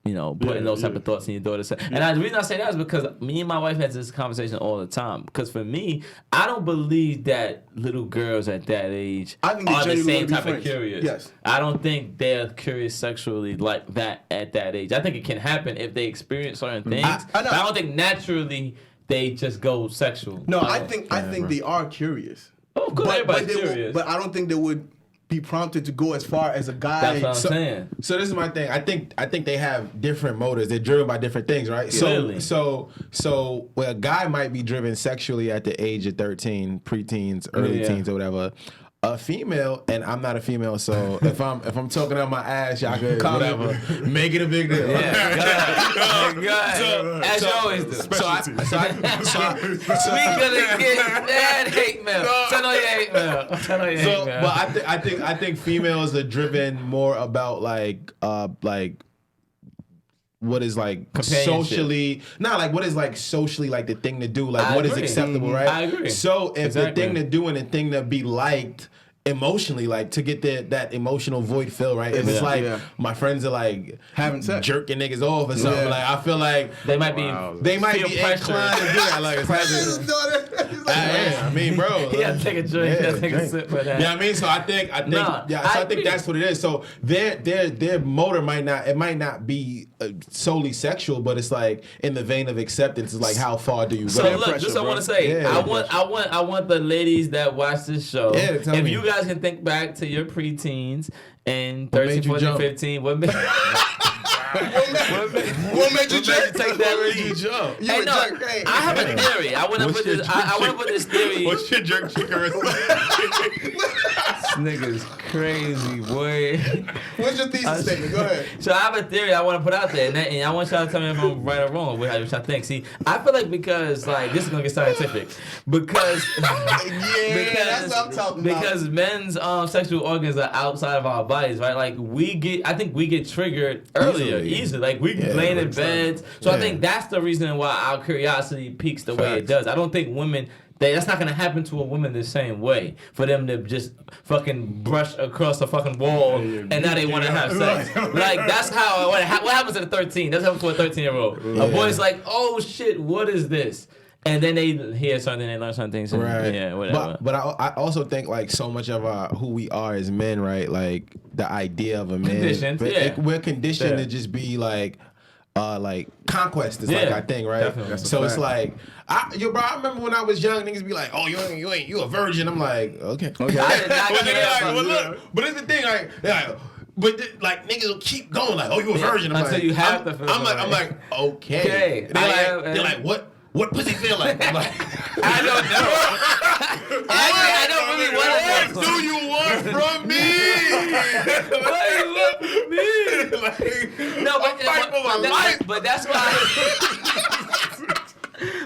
putting those type of thoughts in your daughter's head. And the reason I say that is because me and my wife has this conversation all the time. Because for me, I don't believe that little girls at that age I think they are the genuinely same wanna be type of friends. curious. Yes. I don't think they're curious sexually like that at that age. I think it can happen if they experience certain things. I know. But I don't think naturally they just go sexual. No, I think they are curious. Oh, of course, everybody's they curious. but I don't think they would be prompted to go as far as a guy. That's what I'm saying. So this is my thing. I think they have different motives. They're driven by different things, right? Clearly. So a guy might be driven sexually at the age of 13, preteens, early Yeah. teens, or whatever. A female, and I'm not a female, so if I'm talking out my ass, y'all could whatever, make it a big deal. Yeah, go ahead. As you always do. So We gonna get that hate mail. Turn on your hate mail. Turn on your hate mail. but I think females are driven more about like what is like Companionship. socially what is like socially like the thing to do, like I what is agree. acceptable, right? I agree. So if Exactly. the thing to do and the thing to be liked emotionally, like to get that emotional void filled, right? If it's Yeah, like yeah. my friends are like Having sex. jerking niggas off or something, Yeah. like I feel like they might be. they might Feel be pressure. inclined to do that, like I mean, bro. You gotta take a drink. You gotta take a drink. sip for that. Yeah, I mean, so I think, Nah, yeah, I so I think agree. that's what it is. So their motor might not be solely sexual, but it's like in the vein of acceptance. It's like how far do you go? So look, pressure, this I bro. want to say. Yeah. I want the ladies that watch this show. Yeah, tell if me. you guys can think back to your preteens and What 13, made you 14, jump? 15, what made What made you jump? take that lead? jump? You Hey, a no, jerk. Hey. I have a theory. I want to put this. I want to put this theory. What's your jerk chicken? This nigga's crazy, boy. What's your thesis statement? Go ahead. So I have a theory I want to put out there, and I want y'all to tell me if I'm right or wrong, which I think. See, I feel like because like this is gonna get scientific, because that's what I'm talking about. because men's sexual organs are outside of our bodies, right? Like I think we get triggered earlier, easily. Like we laying in beds. So I Yeah. think that's the reason why our curiosity peaks the way it Facts. does. I don't think women. That's not gonna happen to a woman the same way. For them to just fucking brush across the fucking wall and now they want to have sex. Like that's how. What happens at a 13? That's what happens to a 13-year-old. A boy's like, oh shit, what is this? And then they hear something, they learn some things. And, Right. Yeah, whatever. But I also think like so much of who we are as men, right? Like the idea of a man. Conditioned, yeah. We're conditioned Yeah. to just be like conquest is like Yeah, our thing, right? definitely. That's a So it's fact. like, bro, I remember when I was young, niggas be like, oh, you a virgin. I'm like, okay. I did not But then care they're like, about- well, look, but it's the thing, like, they're like, but like niggas will keep going, like, oh, you a virgin. I'm Until like, you have I'm, to feel I'm like, right. I'm like, okay. Okay, They're like, what pussy feel like? I'm like, I don't know. Actually, I don't really want to what do you want from me? What do you want from me? Like, No, I'm fighting for my life. But that's why.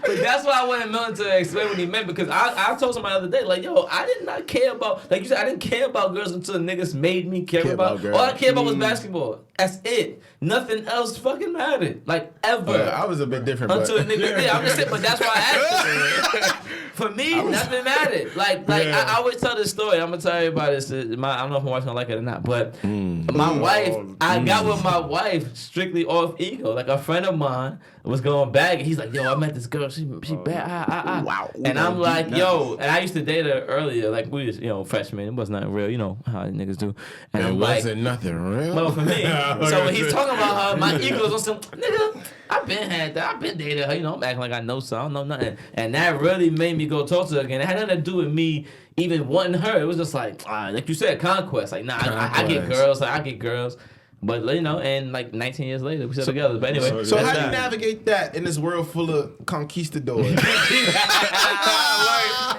But But that's why I wanted Milton to explain what he meant, because I told somebody the other day, like, yo, I did not care about, like you said, I didn't care about girls until niggas made me care about girls. all I cared about was basketball. That's it. Nothing else fucking mattered. Like, ever. I was a bit different. Until a But nigga, yeah, I'm just saying, but that's why I asked you. For me, nothing mattered. Like I always tell this story. I'm gonna tell everybody this. I don't know if my wife's gonna like it or not, but my wife, I got with my wife strictly off ego. Like a friend of mine was going back, and he's like, "Yo, I met this girl. She bad." Wow. And I'm like, "Yo," and I used to date her earlier. Like we was, freshmen. It was nothing real. You know how niggas do. And it I'm like, wasn't nothing real. well, for me. So when he's talking about her, my ego's on some nigga. I've been had that. I've been dating her. You know, I'm acting like I know something. I don't know nothing. And that really made me go talk to her again. It had nothing to do with me even wanting her. It was just like you said, conquest. Like, nah, I get girls. Like, I get girls. But, you know, and like 19 years later, we still together. But anyway. So how do you navigate that in this world full of conquistadors?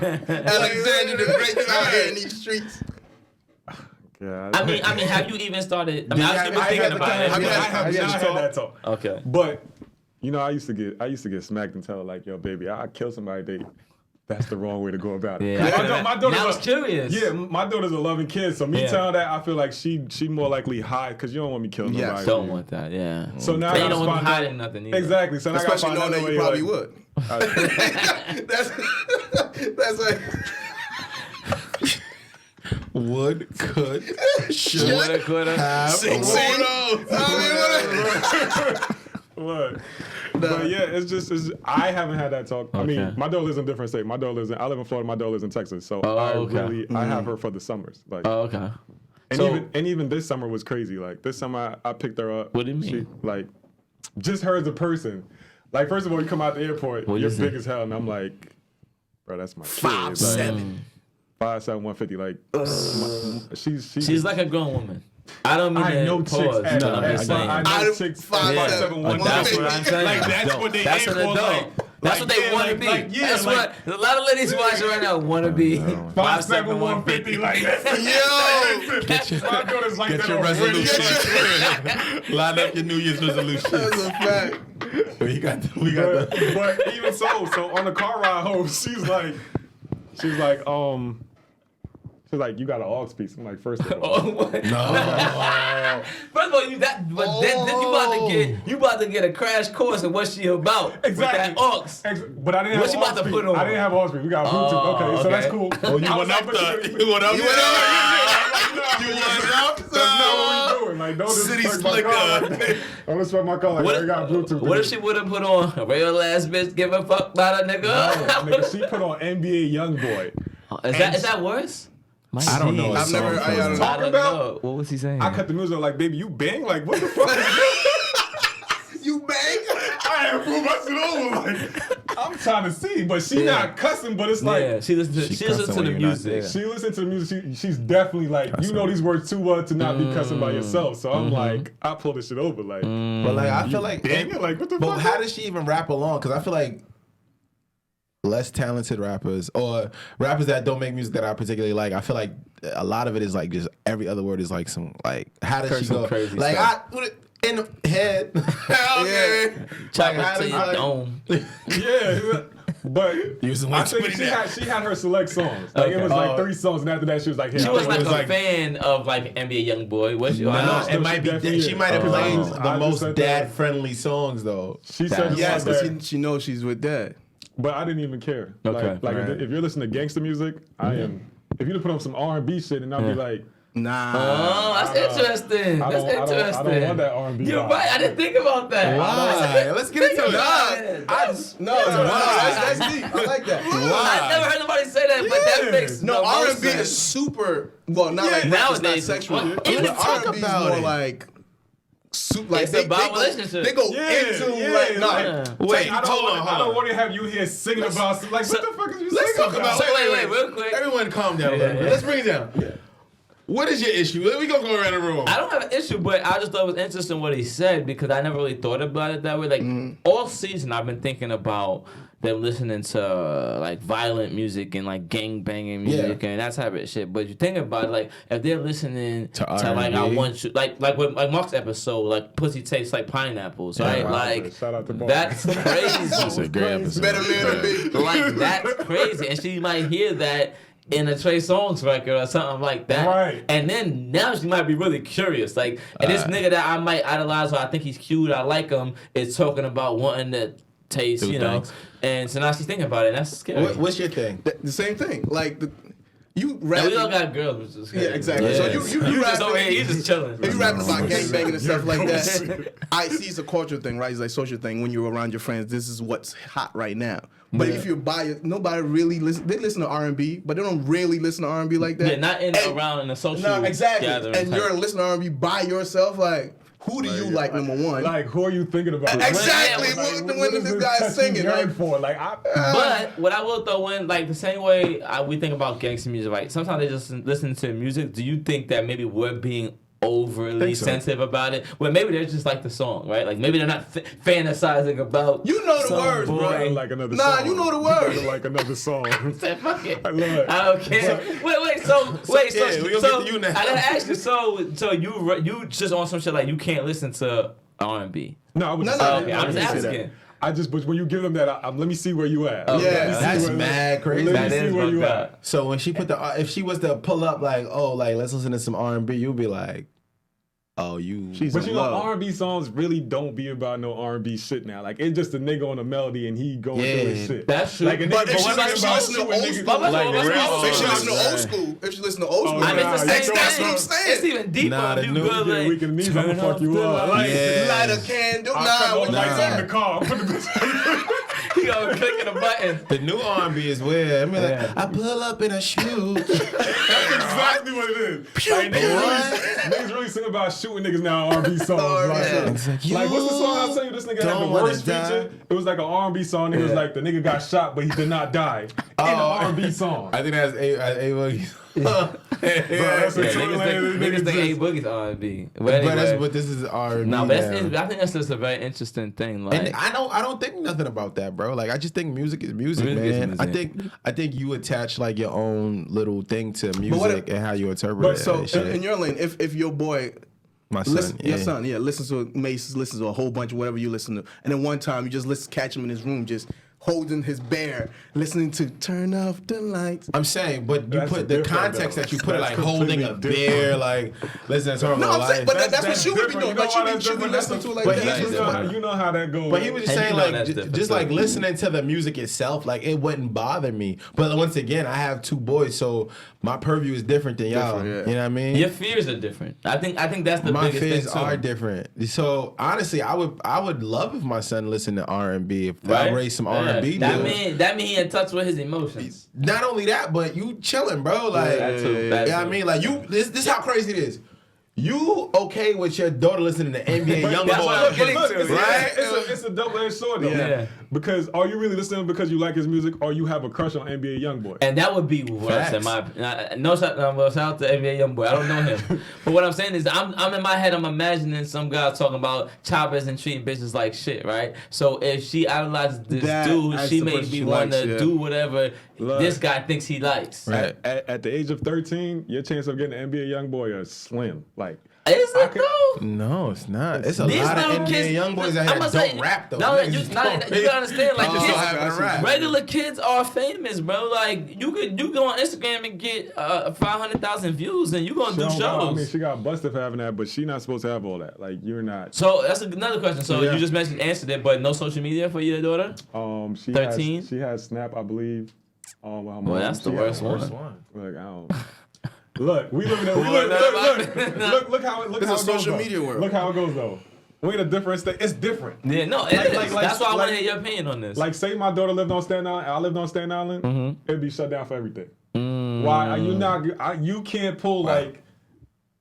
Alexander the Great out here in these streets. Yeah, I mean, have you even started? I mean, I've been thinking about it. I have not had that talk. Okay. But you know, I used to get smacked and tell her, like, yo, baby, I kill somebody. That's the wrong way to go about it. Yeah. My daughter's I was curious. Yeah, my daughter's a loving kid, so me telling that, I feel like she more likely hide because you don't want me killing nobody. Yes, don't want that. Yeah. So now you don't want me hiding nothing either. Exactly. So now Especially knowing that you probably would. That's like. Would, could, should, Woulda, coulda. have, 16. Look. But yeah, I haven't had that talk. I mean, my daughter lives in a different state. I live in Florida, my daughter lives in Texas. So I have her for the summers. Like, Oh, okay. and even this summer was crazy. Like this summer I picked her up. What do you mean? She, like, just her as a person. Like, first of all, you come out the airport, you're big as hell, and I'm like, bro, that's my kid. 5'7". 5'7", 150. Like, She's like a grown woman. I don't mean I know to chicks. pause. At, I'm just saying. I know chicks. 5'7", 150. That's what I'm saying. Like, that's what they That's aim an for. adult. Like, That's what they want to be. That's what a lot of ladies watching right now want to be. 5'7", 150. Like that. Yo! My daughter's like Get that your already. resolution. Line up your New Year's resolution. That's a fact. We got the. But even so on the car ride home, she's like, you got an aux piece. I'm like, first of all, No. First of all, you about to get a crash course in what she about. Exactly. With that aux. But I didn't What have she aux about to piece. put on? I didn't have aux piece. We got Bluetooth. Okay, so that's cool. Oh, you went up there. You went up there. You went up. That's not what we doing. Like, don't disrespect my car. Like, don't disrespect my car. Like, I got Bluetooth. What if she would have put on a real ass bitch, give a fuck about a nigga? Nigga, she put on NBA YoungBoy. Is that worse? I don't know. I've never. I don't know. Talking about? What was he saying? I cut the music like, baby, you bang? Like, what the fuck is this? You bang? I ain't prove my shit over. Like, I'm trying to see, but she not cussing, but it's like. Yeah, she listens to the music. She listens to the music. She's definitely like, you know these words too well to not be cussing by yourself. So I'm like, I pull this shit over. Like, But like, I feel like. banging? Like, what the But fuck? how does she even rap along? Because I feel like less talented rappers or rappers that don't make music that I particularly like, I feel like a lot of it is like just every other word is like some like how does she go crazy like stuff. in the head okay Chop like, it to your like, dome. Yeah, but Using I think she had her select songs. Like it was like 3 songs, and after that she was like, hey, She was I like think a it was fan of like NBA YoungBoy. Was she? no, I know. it might be definitely she is. might have played I the just most said dad that. friendly songs though. She said the Yes, ones because that, she knows she's with dad. but I didn't even care. Okay. Like Right. if you're listening to gangster music, I am. If you put on some R&B shit, and I'll be like, Nah. Oh, that's interesting. I That's don't interesting. want that R&B. You're vibe. right. I didn't think about that. Why? Let's get into it. That's That's deep. I like that. I never heard nobody say that, but that makes No, most R&B sense. is super. Well, not like nowadays, nowadays. Not sexual. well, But even talk R&B is about more it. like. Like It's they about go, relationship. They go Yeah, into yeah, like like- Wait, I don't want to have you here singing about like what the fuck is you Let's singing talk about So wait, real quick. everyone calm down a little bit. Let's bring it down. What is your issue? We gonna go around the room. I don't have an issue, but I just thought it was interesting what he said because I never really thought about it that way. Like all season, I've been thinking about them listening to like violent music and like gang banging music and that type of shit. But you think about it, like if they're listening to like I Want You, like with like Mark's episode, like Pussy Tastes Like Pineapples, right? Like Shout out to Mark. that's crazy. That's a great episode. Better man than me. Like that's crazy, and she might hear that in a Trey Songz record or something like that. Right. And then now she might be really curious. Like, and this nigga that I might idolize or I think he's cute, I like him, is talking about wanting to taste, Do you know. things. And so now she's thinking about it, and that's scary. What's your thing? The same thing. Like you And rap. we all got girls, which is Yeah, exactly. So you you just rapping- over here, you just chilling. If you rapping about gangbanging and stuff like that, I see it's a cultural thing, right? It's like social thing. When you're around your friends, this is what's hot right now. But if you're by it, nobody really listen. They listen to R&B, but they don't really listen to R&B like that. Yeah, not around in a social No, exactly. gathering And type. you're listening to R&B by yourself. Like, who do you like? Number one. Like, who are you thinking about? Exactly. Like, When is this guy's catchy singing, yearn right? for? Like, But what I will throw in, like the same way we think about gangster music, right? Sometimes they just listen to music. Do you think that maybe we're being overly sensitive about it? Well, maybe they're just like the song, right? Like maybe they're not fantasizing about. You know the some words, boy. bro. like another Nah, song. you know the words. Like another song. Said, fuck it. I love it. I don't care. yeah, we gonna get to you now. I gotta ask you. So you just on some shit like you can't listen to R&B. No, I was No, just no, saying- Okay, no, I'm just I didn't say asking. but when you give them that, let me see where you at. Okay. Yeah, That's mad crazy. Let That me see is where fucked you up. at. So when she put if she was to pull up like, oh, like let's listen to some R&B, you'd be like, oh, you. She's But in you know, love. R&B songs really don't be about no R&B shit now. Like, it's just a nigga on a melody and he going through his shit. That's true. Like, a But nigga, if she what about listen to shooting old niggas? school, But Like what's real wrong? if she listen to songs, old school, if she listen to old school, I mean, it's the Nah, same that's what I'm thing. saying. It's even deeper. Nah, if the you new- good, Yeah, like, weak in the knees, I'ma turn fuck off you the up. light. Yeah. light a candle. I'll Nah, cut all what the you lights like on the that? car. Put the bitch. He gonna click the button. The new R&B is weird. I mean, like, Yeah. I pull up in a shoe. That's exactly what it is. Like, niggas really sing about shooting niggas now on R&B songs. Like what's the song I tell you this nigga had the don't wanna worst feature? It was like an R&B song. Nigga was like, the nigga got shot, but he did not die. In an R&B song. I think that's A Boogie. That's a Yeah, two lane niggas think A niggas. Boogie's R&B. But But anyway. this is R&B. No, but now. I think that's just a very interesting thing. Like, And I don't think nothing about that, bro. Like I just think music is music, Music is man. music. I think you attach like your own little thing to what music if- and how you interpret But it. so and shit. in your lane, if your boy My son, listen, listens to Mace, listens to a whole bunch of whatever you listen to, and then one time you just catch him in his room, just holding his bear, listening to "Turn Off the Lights." I'm saying, but you That's put the different, context though. that you put it like That's holding a completely beer, like listening to her No, I'm life. saying, but that's what That's she would be different. doing. You know Like why she that's be different? listening to it like But that. he's You know how that goes. But he was just And saying you know like that's different, just too. like listening to the music itself, like it wouldn't bother me. But once again, I have two boys, so my purview is different than y'all. Different, yeah. You know what I mean? your fears are different. I think that's the My biggest fears thing too. are different. So honestly, I would love if my son listened to R&B. If Right? I raised some Yeah. R&B, That dudes. mean he in touch with his emotions. Not only that, but you chilling, bro. Like, That too, you that know what I too. mean? Like you, this how crazy it is. You okay with your daughter listening to NBA Young that's what I'm Boy? getting Look, to, right? It's a double-edged sword, though. Yeah. Because are you really listening because you like his music, or you have a crush on NBA YoungBoy? And that would be worse in my. No shout out to NBA YoungBoy. I don't know him, but what I'm saying is, I'm in my head. I'm imagining some guy talking about choppers and treating bitches like shit, right? So if she idolizes this That- dude, that's she the may person be she one likes, to yeah. do whatever Look. this guy thinks he likes. Right. At the age of 13, your chance of getting an NBA YoungBoy is slim. Like, Is it though? No, it's not. It's a These lot of little NBA kids, young boys out I'm here gonna that say, don't rap though. No, Niggas you just gotta don't. understand. Like They just kids, don't happen to rap. regular kids are famous, bro. Like you go on Instagram and get 500,000 views, and you gonna do she don't got- I mean, shows. she got busted for having that, but she not supposed to have all that. Like, you're not. So that's another question. So Yeah. you just answered it, but no social media for your daughter? She 13? She has Snap, I believe. Well, that's the worst one. Look, I don't. Look, we live in a Well, look how it It's a goes, social though. media world. Look how it goes though. We in a different state. It's different. Yeah, no, it is. like- That's why I want like- to hear your opinion on this. Like, say my daughter lived on Staten Island, I lived on Staten Island, Mm-hmm. it'd be shut down for everything. Why are you not? You can't pull like.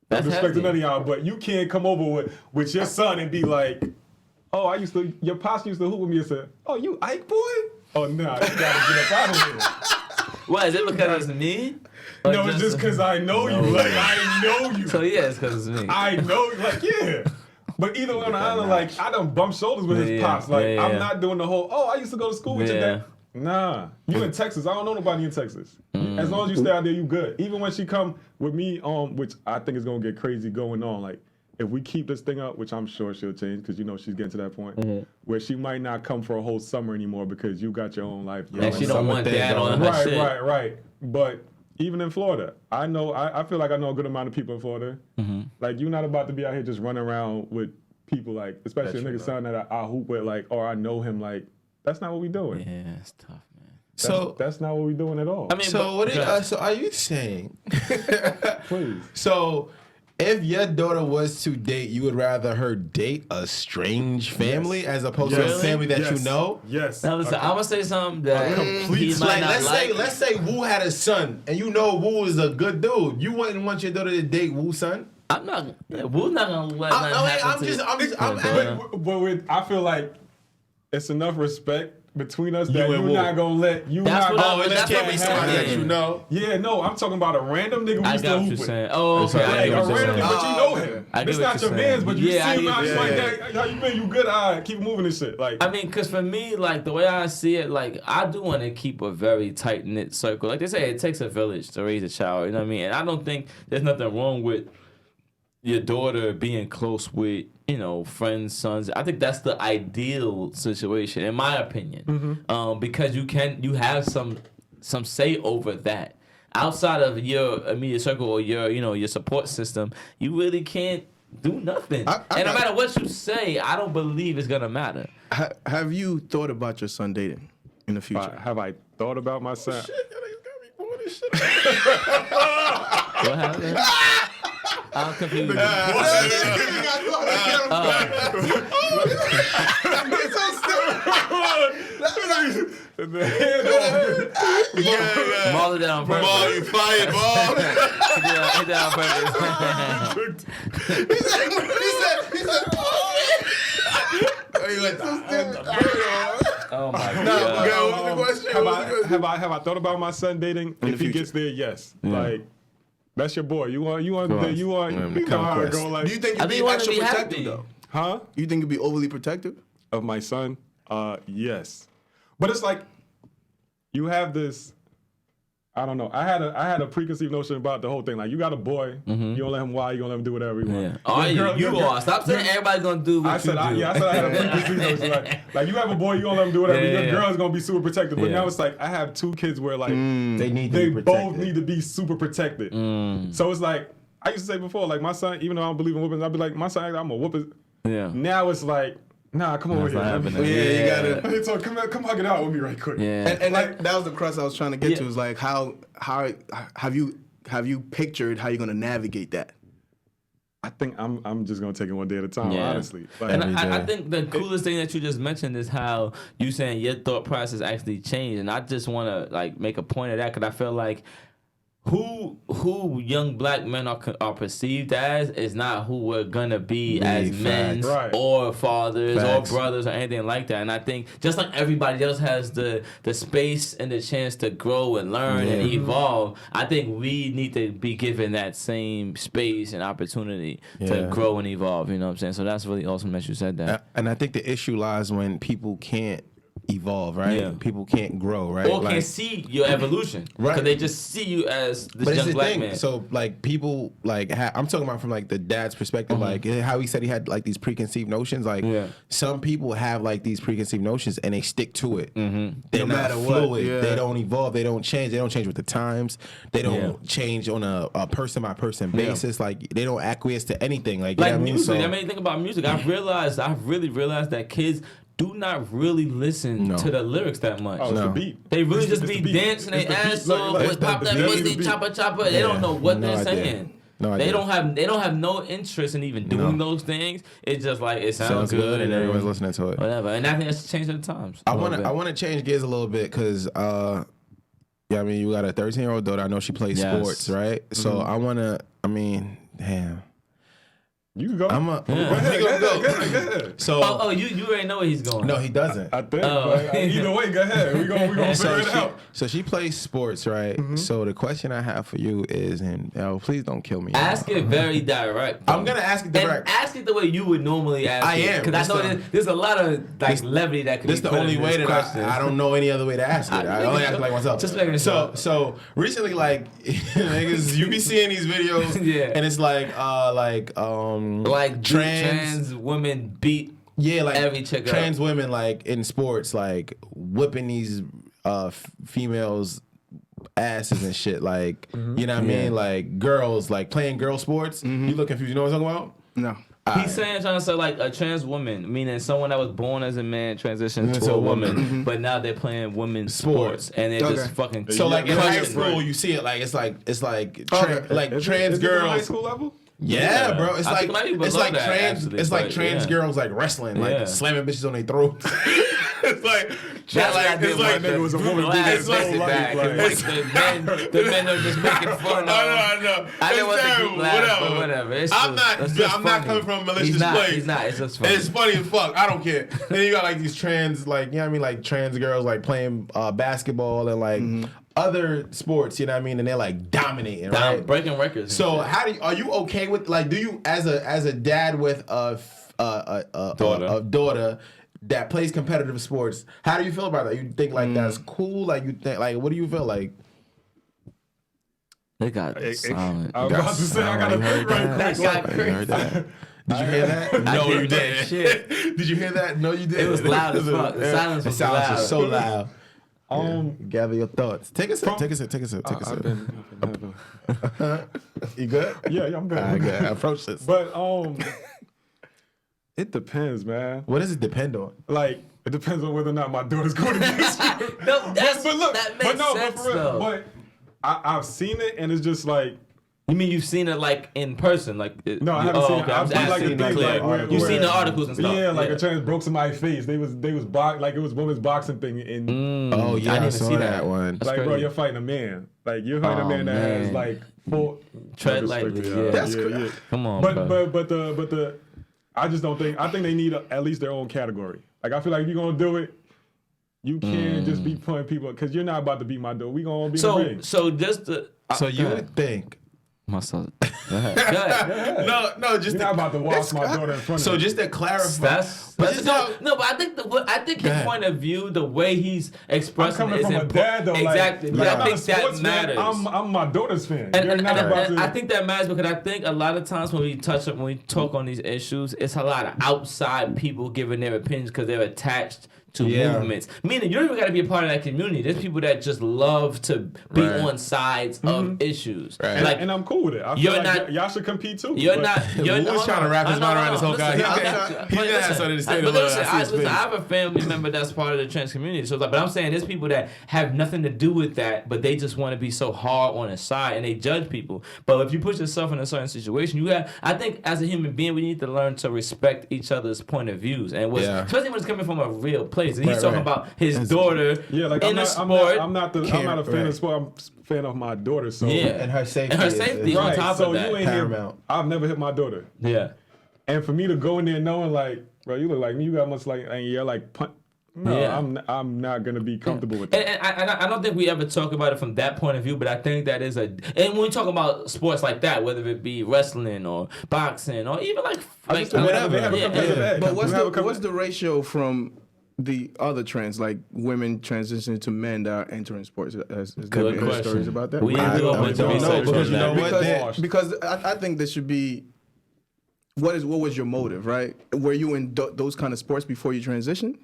That's Respect to heavy. none of y'all, but you can't come over with your son and be like, "Oh, your pops used to hoop with me and said, oh, you Ike boy? Oh no, you gotta get up out of here." What is it because it's me? Or No, it's just because I know you. Like, I know you. So yeah, it's because it's me. I know, like, yeah. But either on the island, like, I done bumped shoulders with his pops. Like, I'm not doing the whole, I used to go to school with your dad. Nah. You in Texas. I don't know nobody in Texas. As long as you stay out there, you good. Even when she come with me, which I think is going to get crazy going on, like, if we keep this thing up, which I'm sure she'll change because you know she's getting to that point where she might not come for a whole summer anymore because you got your own life. And she don't want dad on her shit. Right. But even in Florida, I know I feel like I know a good amount of people in Florida. Like you're not about to be out here just running around with people like, especially a nigga son that I hoop with, like, or I know him. Like, that's not what we doing. Yeah, it's tough, man. That's not what we doing at all. I mean, so are you saying? Please. So, if your daughter was to date, you would rather her date a strange family as opposed to a family that you know? Yes. Now listen, I'm gonna say something that he might not like. Let's say Wu had a son, and you know Wu is a good dude. You wouldn't want your daughter to date Wu's son? I'm not. We're not gonna let that happen. But I feel like it's enough respect between us that you're not gonna let you that's not what That can't be somebody that you know. Yeah, no, I'm talking about a random nigga we I used to got what hoop you're with. saying. Oh, okay. Like a random nigga, but you know him. It's not your man's, but you see him out just like that. How you been? You good? All right, keep moving this shit. Like, I mean, cause for me, like the way I see it, like I do want to keep a very tight knit circle. Like they say, it takes a village to raise a child. You know what I mean? And I don't think there's nothing wrong with your daughter being close with, you know, friends, sons. I think that's the ideal situation, in my opinion, because you have some say over that. Outside of your immediate circle or your support system, you really can't do nothing. And no matter what you say, I don't believe it's gonna matter. Have you thought about your son dating in the future? have I thought about my son? What happened? I'm confused. Maul it down on purpose. Maul, you fired, Maul. Hit that on purpose. Oh my god. Have I thought about my son dating? If he gets there, yes. Like, that's your boy. You know how it go. Like, Do you think you'd be extra protective though? Huh? You think you'd be overly protective? Of my son? Yes. But it's like you have this. I don't know. I had a preconceived notion about the whole thing. Like, you got a boy, you don't let him wild, you gonna let him do whatever he wants. Yeah. You are. Stop saying everybody's gonna do what you do. I said I had a preconceived notion. Like, you have a boy, you gonna let him do whatever. Your girl is gonna be super protective. But now it's like I have two kids where like they both need to be super protected. So it's like I used to say before, like my son, even though I don't believe in whoopings, I'd be like, my son, I'm gonna whoop his. Yeah. Now it's like, nah, come over here. You gotta. Hey, so come hug it out with me right quick. Yeah. And like, that was the crux I was trying to get to. Is like how have you pictured how you're gonna navigate that? I think I'm just gonna take it one day at a time, honestly. Like, and I think the coolest thing that you just mentioned is how you saying your thought process actually changed, and I just want to like make a point of that because I feel like who young black men are perceived as is not who we're gonna be as men or fathers or brothers or anything like that. And I think just like everybody else has the space and the chance to grow and learn and evolve, I think we need to be given that same space and opportunity to grow and evolve. You know what I'm saying? So that's really awesome that you said that. And I think the issue lies when people can't evolve, right? Yeah. People can't grow, right? Or can't see your evolution, right? Because they just see you as this young black man. So like people like I'm talking about from like the dad's perspective, like how he said he had like these preconceived notions. Like some people have like these preconceived notions and they stick to it. They're not fluid. They don't evolve. They don't change. They don't change with the times. They don't change on a person by person basis. Like they don't acquiesce to anything. Like you know what I mean? Music. I mean, think about music. I've really realized that kids do not really listen to the lyrics that much. Oh, it's the beat. They really just be dancing their ass off with pop that pussy, chopper. They don't know what they're saying. They don't have no interest in even doing those things. It's just like it sounds good and everyone's listening to it. Whatever. And I think that's changed at the times. I want to change gears a little bit because I mean, you got a 13-year-old daughter. I know she plays sports, right? So I mean, damn. You can go. I'm a. Yeah. Go ahead, He gonna go ahead. So Oh, you already know where he's going. no, he doesn't. I think. Oh. But either way, go ahead. We gonna figure it out. So she plays sports, right? So the question I have for you is, and please don't kill me. Ask it very direct. I'm gonna ask it direct. And ask it the way you would normally ask I it. am. Because I know there's a lot of levity that could be This the put only in way this that question. I don't know any other way to ask it. I only ask it like myself. Just making so sure. so recently, like niggas, you be seeing these videos, Yeah. and it's like trans women beat like every chick trans up. women like in sports, like whipping these females asses and shit, like you know what I mean, like girls like playing girl sports. You look confused. You know what I'm talking about? No. He's trying to say like a trans woman, meaning someone that was born as a man transitioned to a woman, but now they're playing women's sports and they're just fucking. So like in crushing high school, you see it like it's like Is trans it in high girls. school level? Yeah, bro. It's I like think it might be it's below like that, trans. actually, It's like but trans yeah. girls like wrestling, like Yeah. slamming bitches on their throats. It's like That's what I did it's like nigga was a woman beating it's his like whole life, back. like- It's like the men are just making fun of. I know. I didn't want to terrible. keep laughing, but whatever. It's I'm just- that's not. just I'm not funny. coming from a malicious He's not. place. He's not. It's just funny. It's funny as fuck. I don't care. Then you got like these trans, like you know what I mean, like trans girls like playing basketball and like other sports. You know what I mean, and they're like dominating, right? Breaking records. and So shit. how do you, are you okay with like do you as a dad with a daughter that plays competitive sports, how do you feel about that? You think like that's cool? Like you think like what do you feel like? They got silent. I was about to say I gotta think right That quick. got crazy. Heard that? Did you hear that? No, you didn't. Shit. Did you hear that? No, you didn't. It was loud as fuck. The silence was loud. so loud. Gather your thoughts. Take a sip. Take a sip. Take a sip. Take a sip. You good? Yeah, I'm good. I good. Approach this. But it depends, man. What does it depend on? Like it depends on whether or not my daughter's going to get school. No, that's, But look, that makes sense for real, though. but I've seen it and it's just like You mean you've seen it like in person? Like no, I haven't seen it. Okay. I've seen like the things clear. like where, You've seen the articles and stuff. Yeah, like a trans broke somebody's face. They was like it was women's boxing thing and Oh yeah, I I, didn't saw see that that. one. like bro, crazy. you're fighting a man. Like you're fighting a man that has man. like full Tread lightly, yeah. That's yeah. Come on, But bro. but the I just don't think I think they need at least their own category. Like I feel like if you're gonna do it, you can't just be putting people because you're not about to beat my door. We gonna be in the ring. So just the So you go ahead. would think? my son. Go ahead. No, just You're not about to wash my daughter in front of so me. just to clarify. That's just no, but I think his ahead. point of view, the way he's I'm expressing coming it is from a important. dad though. Exactly, Like, but I'm I not think a that sports fan. matters. I'm my daughter's fan. And, You're and, not and, about and to. I think that matters because I think a lot of times when we talk on these issues, it's a lot of outside people giving their opinions because they're attached to movements. Meaning you don't even got to be a part of that community. There's people that just love to be on sides of issues. Right. Like and I'm cool with it. I feel you're like not- y'all should compete too. you're but- not. You're Who was trying to wrap his mind around this whole guy? Listen, He's gonna have something to say to but Lil. listen, I see his face. I have a family member that's part of the trans community. So, it's like, but I'm saying there's people that have nothing to do with that, but they just want to be so hard on the side and they judge people. But if you put yourself in a certain situation, you have. I think as a human being, we need to learn to respect each other's point of views, and especially when it's coming from a real place. And he's talking about his daughter Yeah, like in I'm a not, sport. I'm not a fan of sport. I'm a fan of my daughter. So And her safety. And her is- safety is on right. top so of that. you ain't paramount. I've never hit my daughter, Yeah. and for me to go in there knowing like, bro, you look like me. You got much like, and you're like, no, Yeah. I'm not gonna be comfortable with that. And I don't think we ever talk about it from that point of view, but I think that is and when we talk about sports like that, whether it be wrestling or boxing or even like whatever, they have a competitive edge. But We have a what's the ratio from the other trans, like women transitioning to men that are entering sports? Has there Good been any question. stories about that? We didn't do a I bunch of don't know, research because on you know that. what? Because I think there should be. What was your motive, right? Were you in those kind of sports before you transitioned?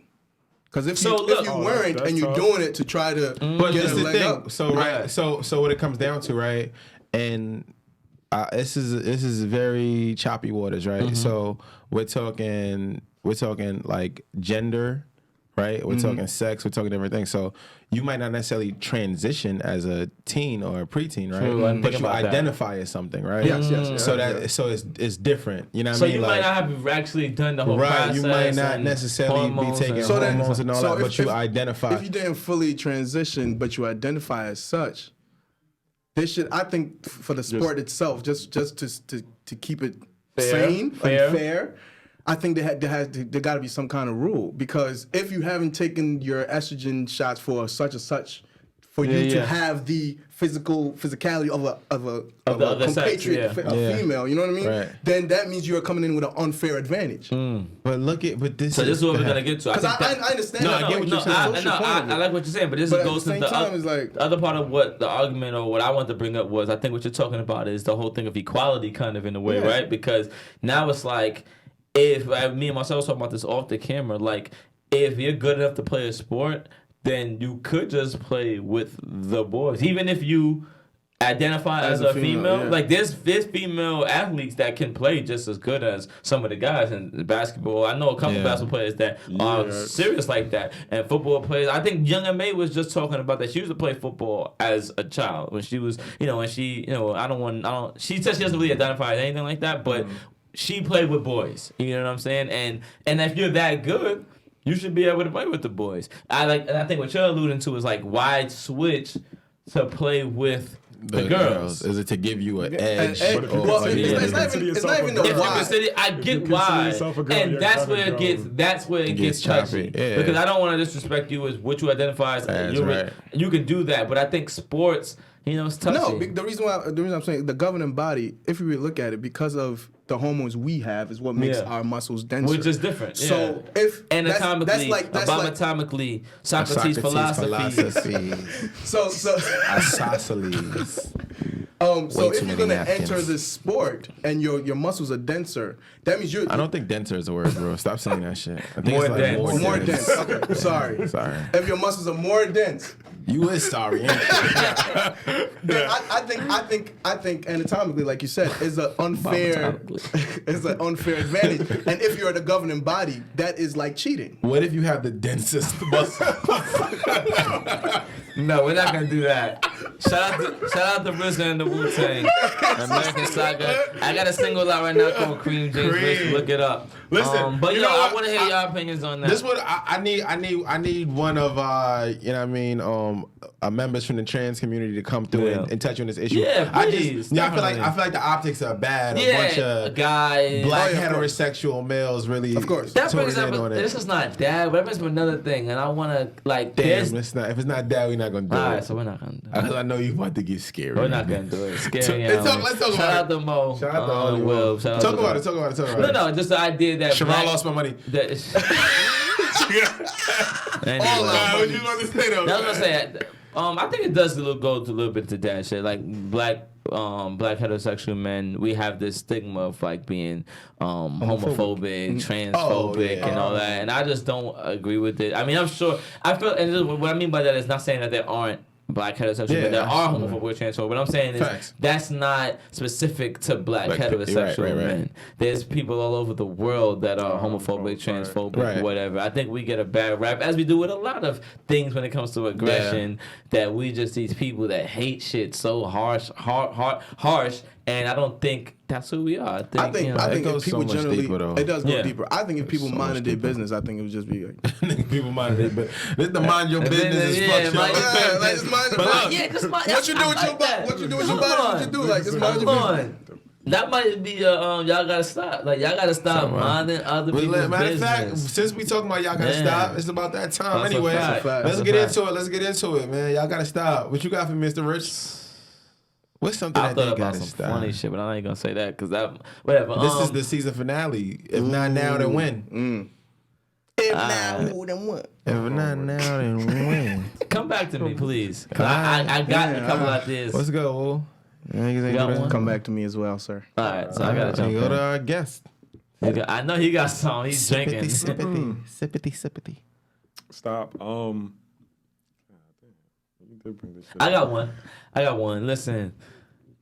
Because if So you look- if you Oh, weren't that's and you're tough. doing it to try to But get this a is the leg thing. up, So right. So what it comes down to, right? And this is very choppy waters, right? So we're talking like gender, right? We're talking sex. We're talking everything. So you might not necessarily transition as a teen or a preteen, right? True, I didn't But think you about that. identify as something, right? Yes. So it's different. You know what So I mean? you might not have actually done the whole Right, process. you might not and necessarily be hormones taking and- So then- hormones and all so that, but if- you if- identify. if you didn't fully transition, but you identify as such, they should. I think for the sport itself, just to keep it sane fair. and fair, I think there got to be some kind of rule, because if you haven't taken your estrogen shots for such and such, for you to have the physicality of a other sex, compatriot, a female, you know what I mean? Right. Then that means you're coming in with an unfair advantage. But this. So this is what we're gonna get to. Because I understand. No, I get what you're saying. I like what you're saying, but this But goes at the to same time, it's like, the other part of what the argument or what I want to bring up was, I think what you're talking about is the whole thing of equality, kind of in a way, right? Because now it's like, if me and myself was talking about this off the camera, like if you're good enough to play a sport, then you could just play with the boys, even if you identify as a female. yeah. Like there's female athletes that can play just as good as some of the guys in basketball. I know a couple basketball players that are serious like that, and football players. I think Young May was just talking about that. She used to play football as a child when she was, she said she doesn't really identify as anything like that, but she played with boys. You know what I'm saying? And if you're that good, you should be able to play with the boys. And I think what you're alluding to is like, why switch to play with the girls? Is it to give you an edge? Well, it's not even the why. I get why, and that's where it gets touchy. Yeah. Because I don't want to disrespect you as what you identify as. You can do that, but I think sports, it's touchy. No, the reason I'm saying the governing body, if you really look at it, because of the hormones we have, is what makes our muscles denser, which is different. So if anatomically, anatomically, Socrates' philosophy. So isosceles. So if you're gonna enter this sport and your muscles are denser, that means you're. I don't think denser is a word, bro. Stop saying that shit. I think More it's like dense. More dense. Okay, sorry. If your muscles are more dense, you is sorry. Ain't you? then I think anatomically, like you said, is an unfair. It's an unfair advantage. And if you're the governing body, that is like cheating. What if you have the densest muscle? No, we're not gonna do that. Shout out to RZA and the Wu-Tang, American Saga. I got a single out right now called Cream James. Cream. Look it up. Listen, but you know I what? want to hear your opinions on that. This one I need one of members from the trans community to come through and touch on this issue. Yeah, please. I feel like the optics are bad. A bunch of guys, black heterosexual males really. Of course. That brings tuning up. in on it. This is not that. But that brings up another thing, and I want to like. Damn, it's not. If it's not that, we're not gonna do it. All right, so we're not gonna do it. Because I know you about to get scary. We're not gonna do it. Scary. Let's talk about Shout out to Mo. Shout out to Hollywood. Will. Talk about it. No, just the idea that Sharon lost my money. What you want to say though? That's what I'm saying. I think it does go to a little bit to that shit. Like black heterosexual men, we have this stigma of like being homophobic, transphobic, and all that. And I just don't agree with it. I mean, I feel, and what I mean by that is not saying that there aren't black heterosexual men that are homophobic or transphobic. What I'm saying is that's not specific to black heterosexual men. There's people all over the world that are homophobic, transphobic, whatever. I think we get a bad rap, as we do with a lot of things when it comes to aggression, that we just these people that hate shit so harsh, and I don't think that's who we are. I think if people generally, deeper, it does go deeper. I think if people minded their business, I think it would just be like people minded their business. This is the mind your business is fuck what you do with your body? What you do with your body? What you do? Like, just mind your business. That might be y'all gotta stop. Like y'all gotta stop minding other people's business. Matter of fact, since we talking about y'all gotta stop, it's about that time anyway. Let's get into it, man. Y'all gotta stop. What you got for Mr. Rich? What's something that they gotta stop? Funny shit, but I ain't gonna say that because that whatever. This is the season finale. If not now, then when? If not, who then what? If not now, then when? Come back to me, please. I got a couple ideas. Let's go. Come back to me as well, sir. All right, so I gotta jump in. Go to our guest. I know he got some. He's drinking. Sippity. Stop. I got one. Listen,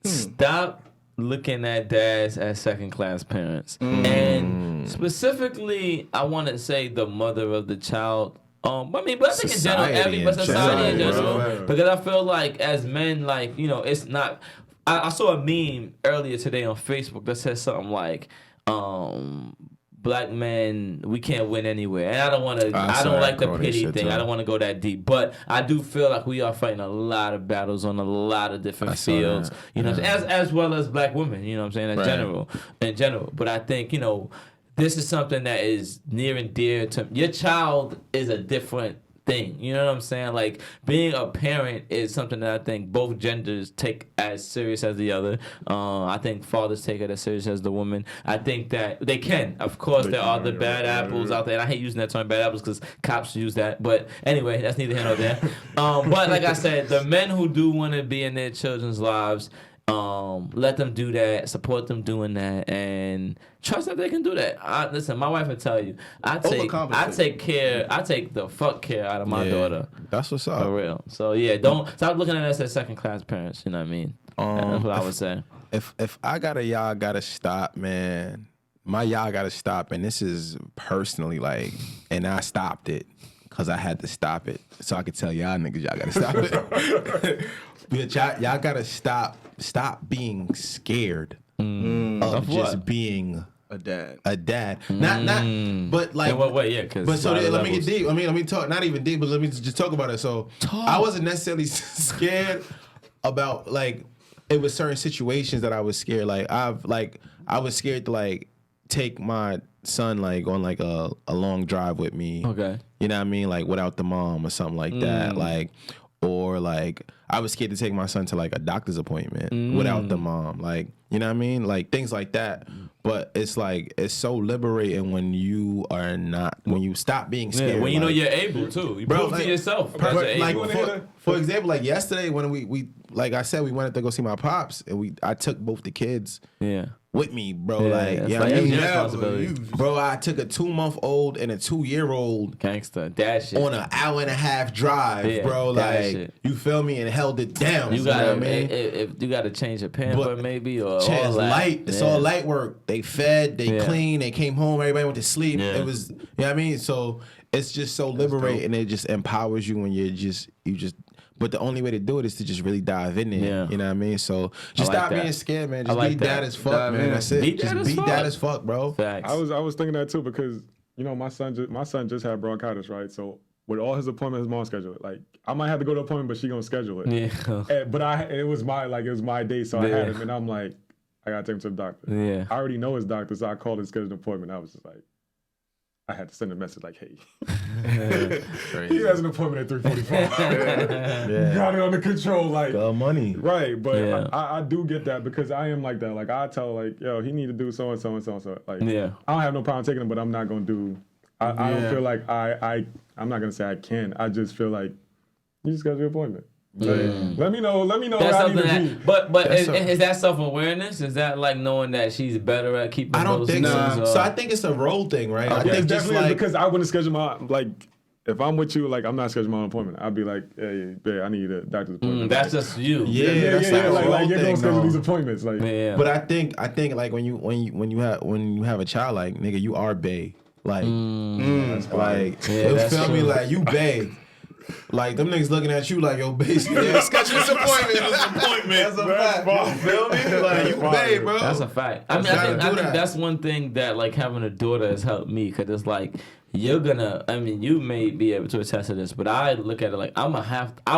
stop looking at dads as second-class parents, and specifically, I want to say the mother of the child. But I think in general, society in general, because I feel like as men, like it's not. I saw a meme earlier today on Facebook that said something like, black men, we can't win anywhere. And I don't want to, I saw don't that like the quote and pity shit, thing. too. I don't want to go that deep. But I do feel like we are fighting a lot of battles on a lot of different saw fields. that. You know what I'm saying? As well as black women, you know what I'm saying? In general. But I think, you know, this is something that is near and dear to your child is a different thing. You know what I'm saying? Like, being a parent is something that I think both genders take as serious as the other. I think fathers take it as serious as the woman. I think that they can. Of course, there are the bad apples out there. And I hate using that term, bad apples, because cops use that. But anyway, that's neither here nor there. But like I said, the men who do want to be in their children's lives, let them do that, support them doing that, and trust that they can do that. Listen, my wife will tell you, I take the fuck care out of my daughter. That's what's up. For real. So yeah, don't stop looking at us as second class parents. You know what I mean? That's what I would say. If I got a y'all gotta stop, man, my y'all gotta stop, and this is personally like, and I stopped it because I had to stop it, so I could tell y'all niggas y'all gotta stop it. But y'all gotta stop being scared of just being A dad. Not, but like. In what way? Yeah, because. But so let me get deep. I mean, let me talk. Not even deep, but let me just talk about it. So I wasn't necessarily scared about like it was certain situations that I was scared. Like I was scared to like take my son like on like a long drive with me. Okay. You know what I mean? Like without the mom or something like that. Like. Or like I was scared to take my son to like a doctor's appointment without the mom, like, you know what I mean, like things like that. But it's like it's so liberating when you are not, when you stop being scared. Yeah, when you know like, you're able to, you bro, prove to yourself. But That like you're able. for example, like yesterday when we like I said, we wanted to go see my pops, and I took both the kids. Yeah. With me, bro. Yeah, like, it's you know like what I mean? your responsibility. Bro, I took a 2-month-old and a 2-year-old Gangsta, that shit. on an hour-and-a-half drive, bro. that Like, shit. you feel me? And held it down. You know gotta, what I mean? if you gotta change a pamper, maybe, or It's all that. light. It's all light work. They fed, they Yeah. cleaned, they came home, everybody went to sleep. Yeah. It was, you know what I mean? So it's just so liberating. It just empowers you when you just. But the only way to do it is to just really dive in there. Yeah. You know what I mean? So just like stop that. being scared, man. Just I like be that. dad as fuck, Dive man. in. That's it. Be Just dad as be fuck. dad as fuck, bro. Facts. I was thinking that too because you know my son just had bronchitis, right? So with all his appointments, his mom scheduled it. Like I might have to go to an appointment, but she gonna schedule it. Yeah. But it was my day, so I had him, and I'm like, I gotta take him to the doctor. Yeah. I already know his doctor, so I called and scheduled an appointment. I was just like, I had to send a message like, hey, he has an appointment at 3:45. You got it under control, like money. right. But Yeah. I do get that because I am like that. Like I tell like, yo, he need to do so and so and so and so. Like Yeah. I don't have no problem taking him, but I'm not gonna do. I don't feel like I'm not gonna say I can. I just feel like you just schedule your appointment. Like, let me know. Let me know That's where I need something to be. but is that self-awareness? Is that like knowing that she's better at keeping I don't those think things, so. or- So I think it's a role thing, right? I Yeah, think just definitely like because I wouldn't schedule my like. If I'm with you, like I'm not scheduling my own appointment. I'd be like, hey, babe, I need a doctor's appointment. that's just you. Yeah, that's like a like role you're gonna thing, schedule though. these appointments, like. Yeah. But I think like when you have a child, like nigga, you are bae. Like, like Yeah, you that's feel me? true. Like you bae. Like them niggas looking at you like yo, basically, yeah, schedule this appointment. That's a fact. You feel me? Like you bae, bro. That's a fact. I mean, Gotta I do think that. that's one thing that like having a daughter has helped me because it's like you're gonna. I mean, you may be able to attest to this, but I look at it like I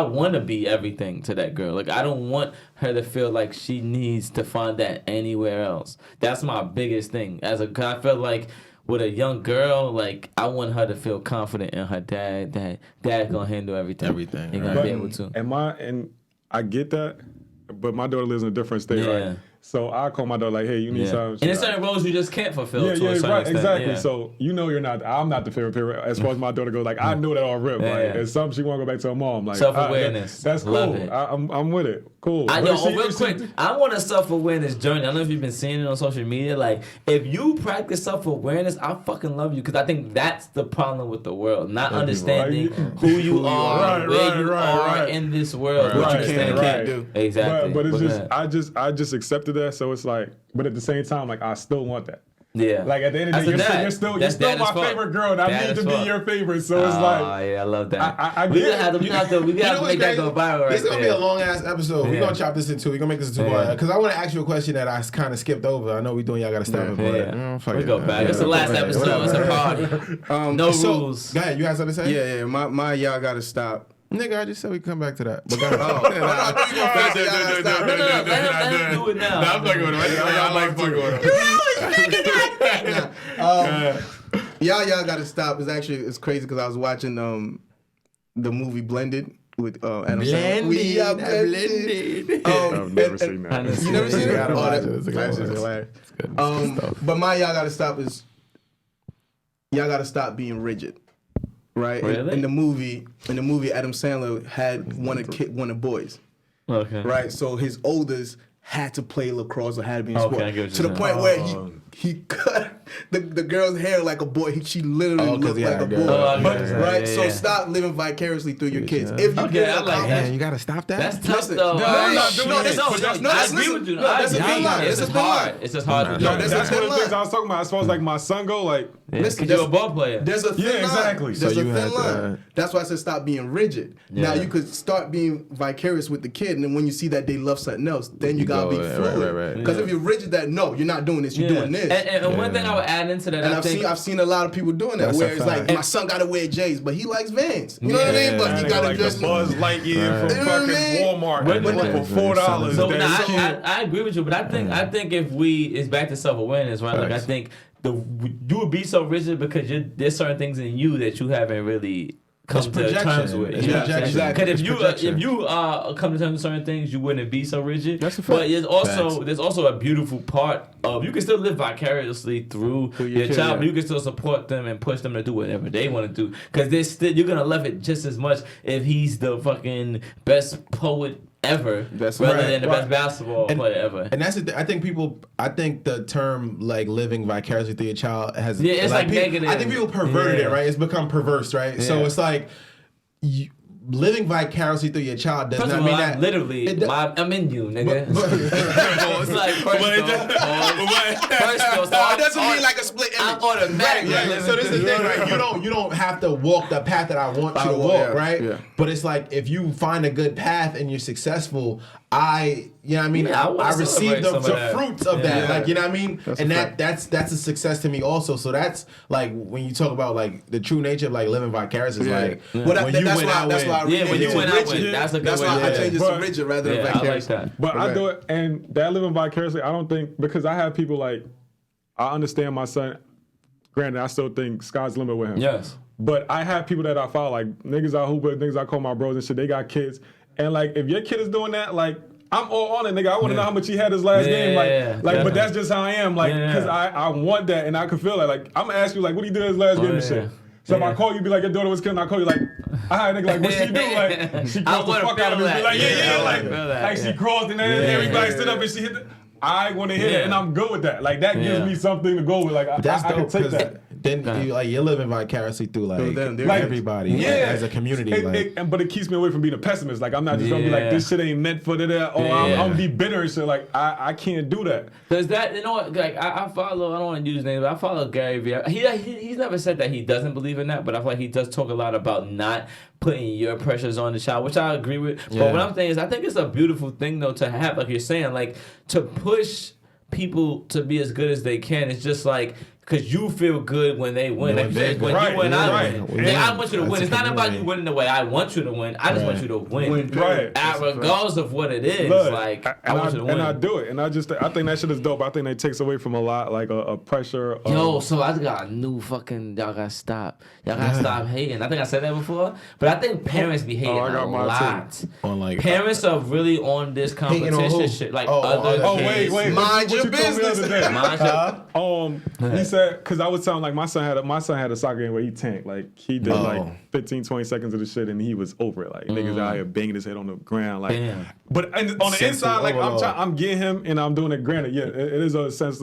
want to be everything to that girl. Like I don't want her to feel like she needs to find that anywhere else. That's my biggest thing. Cause I feel like. With a young girl, like I want her to feel confident in her dad. That dad gonna handle everything. Everything, He right. gonna be able to. And I get that, but my daughter lives in a different state, Yeah. right? So I call my daughter like, hey, you need Yeah. something. And there's certain roles you just can't fulfill to a certain right, extent. exactly. Yeah. So you know I'm not the favorite parent as far as my daughter goes. Like I know that all rip. Yeah, Like yeah. it's something she want to go back to her mom. Like Self-awareness. That's cool. Love it. I'm with it. Cool. Real quick, I want a self-awareness journey. I don't know if you've been seeing it on social media. Like, if you practice self-awareness, I fucking love you because I think that's the problem with the world. Not understanding who you are, where you are in this world. What you Right, can and right. can't do. Exactly. But it's Go just ahead. I just accepted that. So it's like, but at the same time, like I still want that. Yeah. Like at the end of the day, you're still my favorite girl, and I need to be your favorite. So it's like, yeah, I love that. We gotta make that go viral. This is gonna be a long ass episode. We're gonna chop this in two. We're gonna make this a 2 part because I want to ask you a question that I kind of skipped over. I know we're doing. Y'all gotta stop it. But We go back. It's the last episode. It's a party. No rules. Go ahead. You have something to say? Yeah. My y'all gotta stop. Nigga, I just said we come back to that. But No, let him do it now. I'm fucking with him. I like fucking with him. Y'all gotta stop. It's crazy because I was watching the movie Blended with Adam Sandler. Blended. I've never seen that. You never seen it? gotta watch it. That's hilarious. It's good. But my y'all gotta stop is y'all gotta stop being rigid. Right? Really? In the movie, Adam Sandler had one of boys. Okay. Right? So his oldest had to play lacrosse or had to be in Okay, sport. I get what To you're the saying. point where he cut the girl's hair like a boy. She literally looked like a boy. Right? So stop living vicariously through your kids. If you Okay, can I like accomplish- that. Man, you gotta stop that. That's tough Listen, though. no, I that's agree a with you. thin line. It's It's a just thin hard. line. It's just hard. No, that's that's a one thin of the things line. I was talking about. As far as like my son go, like Listen, You're a ball player. There's a thin line. exactly. There's So a you thin had to, line. That's why I said stop being rigid. Now Yeah. you could start being vicarious with the kid, and then when you see that they love something else, then you gotta be go, fluid. right. Because if you're rigid, that no, you're not doing this. You're doing this. And one thing I would add into that, And I think I've seen a lot of people doing that, That's where a it's fact. like my son gotta wear J's, but he likes Vans. You know what I mean? But he gotta like dress the Buzz Lightyear You know from what I fucking mean? Walmart for $4. So That's no, cute. I agree with you, but I think if it's back to self-awareness, right? Like I think you would be so rigid because there's certain things in you that you haven't really come to projection. terms with. It's You know what I'm projection. saying? Because It's projection. if you come to terms with certain things, you wouldn't be so rigid. That's a fact. But there's also a beautiful part of you can still live vicariously through your kid, child, but yeah. you can still support them and push them to do whatever they want to do. Because you're gonna love it just as much if he's the fucking best poet ever, That's rather right. than the best basketball player ever. And that's the thing. I think the term like living vicariously through your child has It's like people, negative. I think people perverted Yeah. it, right? It's become perverse, right? So Yeah. it's like living vicariously through your child does First not of all, mean that I'm in you, nigga. It's like first No, it doesn't mean like a split image. I'm automatically Right. living So this is the through thing, right? You don't have to walk the path that I want you to walk, yeah, right? yeah. But it's like if you find a good path and you're successful, I wanna receive celebrate the some of that. fruits of that. Yeah. Like, you know what I mean? That's And a fact. that's a success to me also. So that's like when you talk about like the true nature of like living vicariously is like Well, when you that's win, why I that's win. why I Yeah, when renamed you it win, to I rigid. win. That's a good That's way why to I do it. changed it to But- rigid rather than Yeah, I like vicarious. that. But I Right. do it, and that living vicariously, I don't think, because I have people like, I understand my son. Granted, I still think sky's the limit with him. Yes. But I have people that I follow, like niggas I hoop with, niggas I call my bros and shit. They got kids, and like if your kid is doing that, like I'm all on it, nigga. I want to know how much he had his last game, like, definitely. But that's just how I am, like, because I want that, and I can feel that. Like I'm gonna ask you, like, what he did his last game and shit. So if I call you, be like, your daughter was killing. I call you like, hi, nigga, like, what she do? Like, she crossed the wanna fuck out of me. feel Be that. like, Yeah, I like, wanna feel that, like she yeah. crossed, and then everybody stood up and she hit. I want to hit it, and I'm good with that. Like that gives me something to go with. Like That's I can dope take because that. then you're living vicariously through like them, Like, everybody as a community. But it keeps me away from being a pessimist. Like I'm not just gonna be like, this shit ain't meant for that, or I'm gonna be bitter and shit. Like I can't do that. Cause that, you know what, like I follow, I don't want to use his name, but I follow Gary Vee. He's never said that he doesn't believe in that, but I feel like he does talk a lot about not putting your pressures on the child, which I agree with. But what I'm saying is, I think it's a beautiful thing though to have, like you're saying, like to push people to be as good as they can. It's just like, because you feel good when they win. Like you said, when you win, I win. Like, I want you to win. It's not about you winning the way I want you to win. I just want you to win. Right. Regardless of what it is. Look, like, I want you to win. And I do it. And I think that shit is dope. I think that takes away from a lot, like a pressure. Yo, so I got a new fucking, y'all gotta stop. Y'all gotta stop hating. I think I said that before, but I think parents be hating I got a mine lot. On like Parents are really on this Hating on competition who? shit. Like Oh, other Oh kids. wait! Mind what your you told me the other business. day? Mind your- He said, because I was telling like my son had a soccer game where he tanked. Like he did like 15, 20 seconds of the shit and he was over it. Like niggas out here banging his head on the ground. Like, Damn. but on the Sensory inside, like overload. I'm getting him and I'm doing it. Granted, yeah, it is a sense.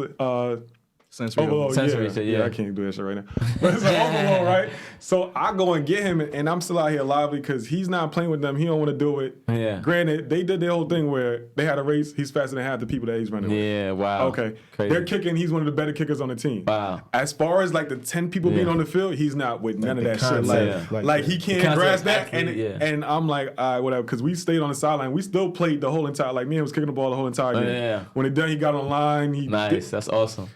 Sensory overload. Sensory, Yeah, I can't do that shit right now. But it's an overload, right? So I go and get him, and I'm still out here lively because he's not playing with them. He don't want to do it. Yeah. Granted, they did their whole thing where they had a race. He's faster than half the people that he's running with. Yeah, wow. Okay. Crazy. They're kicking. He's one of the better kickers on the team. Wow. As far as like the 10 people being on the field, he's not with none of the that shit. concept, Like he can't concept grasp that. athlete, And I'm like, all right, whatever. Because we stayed on the sideline. We still played the whole entire. Like me and was kicking the ball the whole entire game. Yeah. When it done, he got on line. He Nice. That's awesome.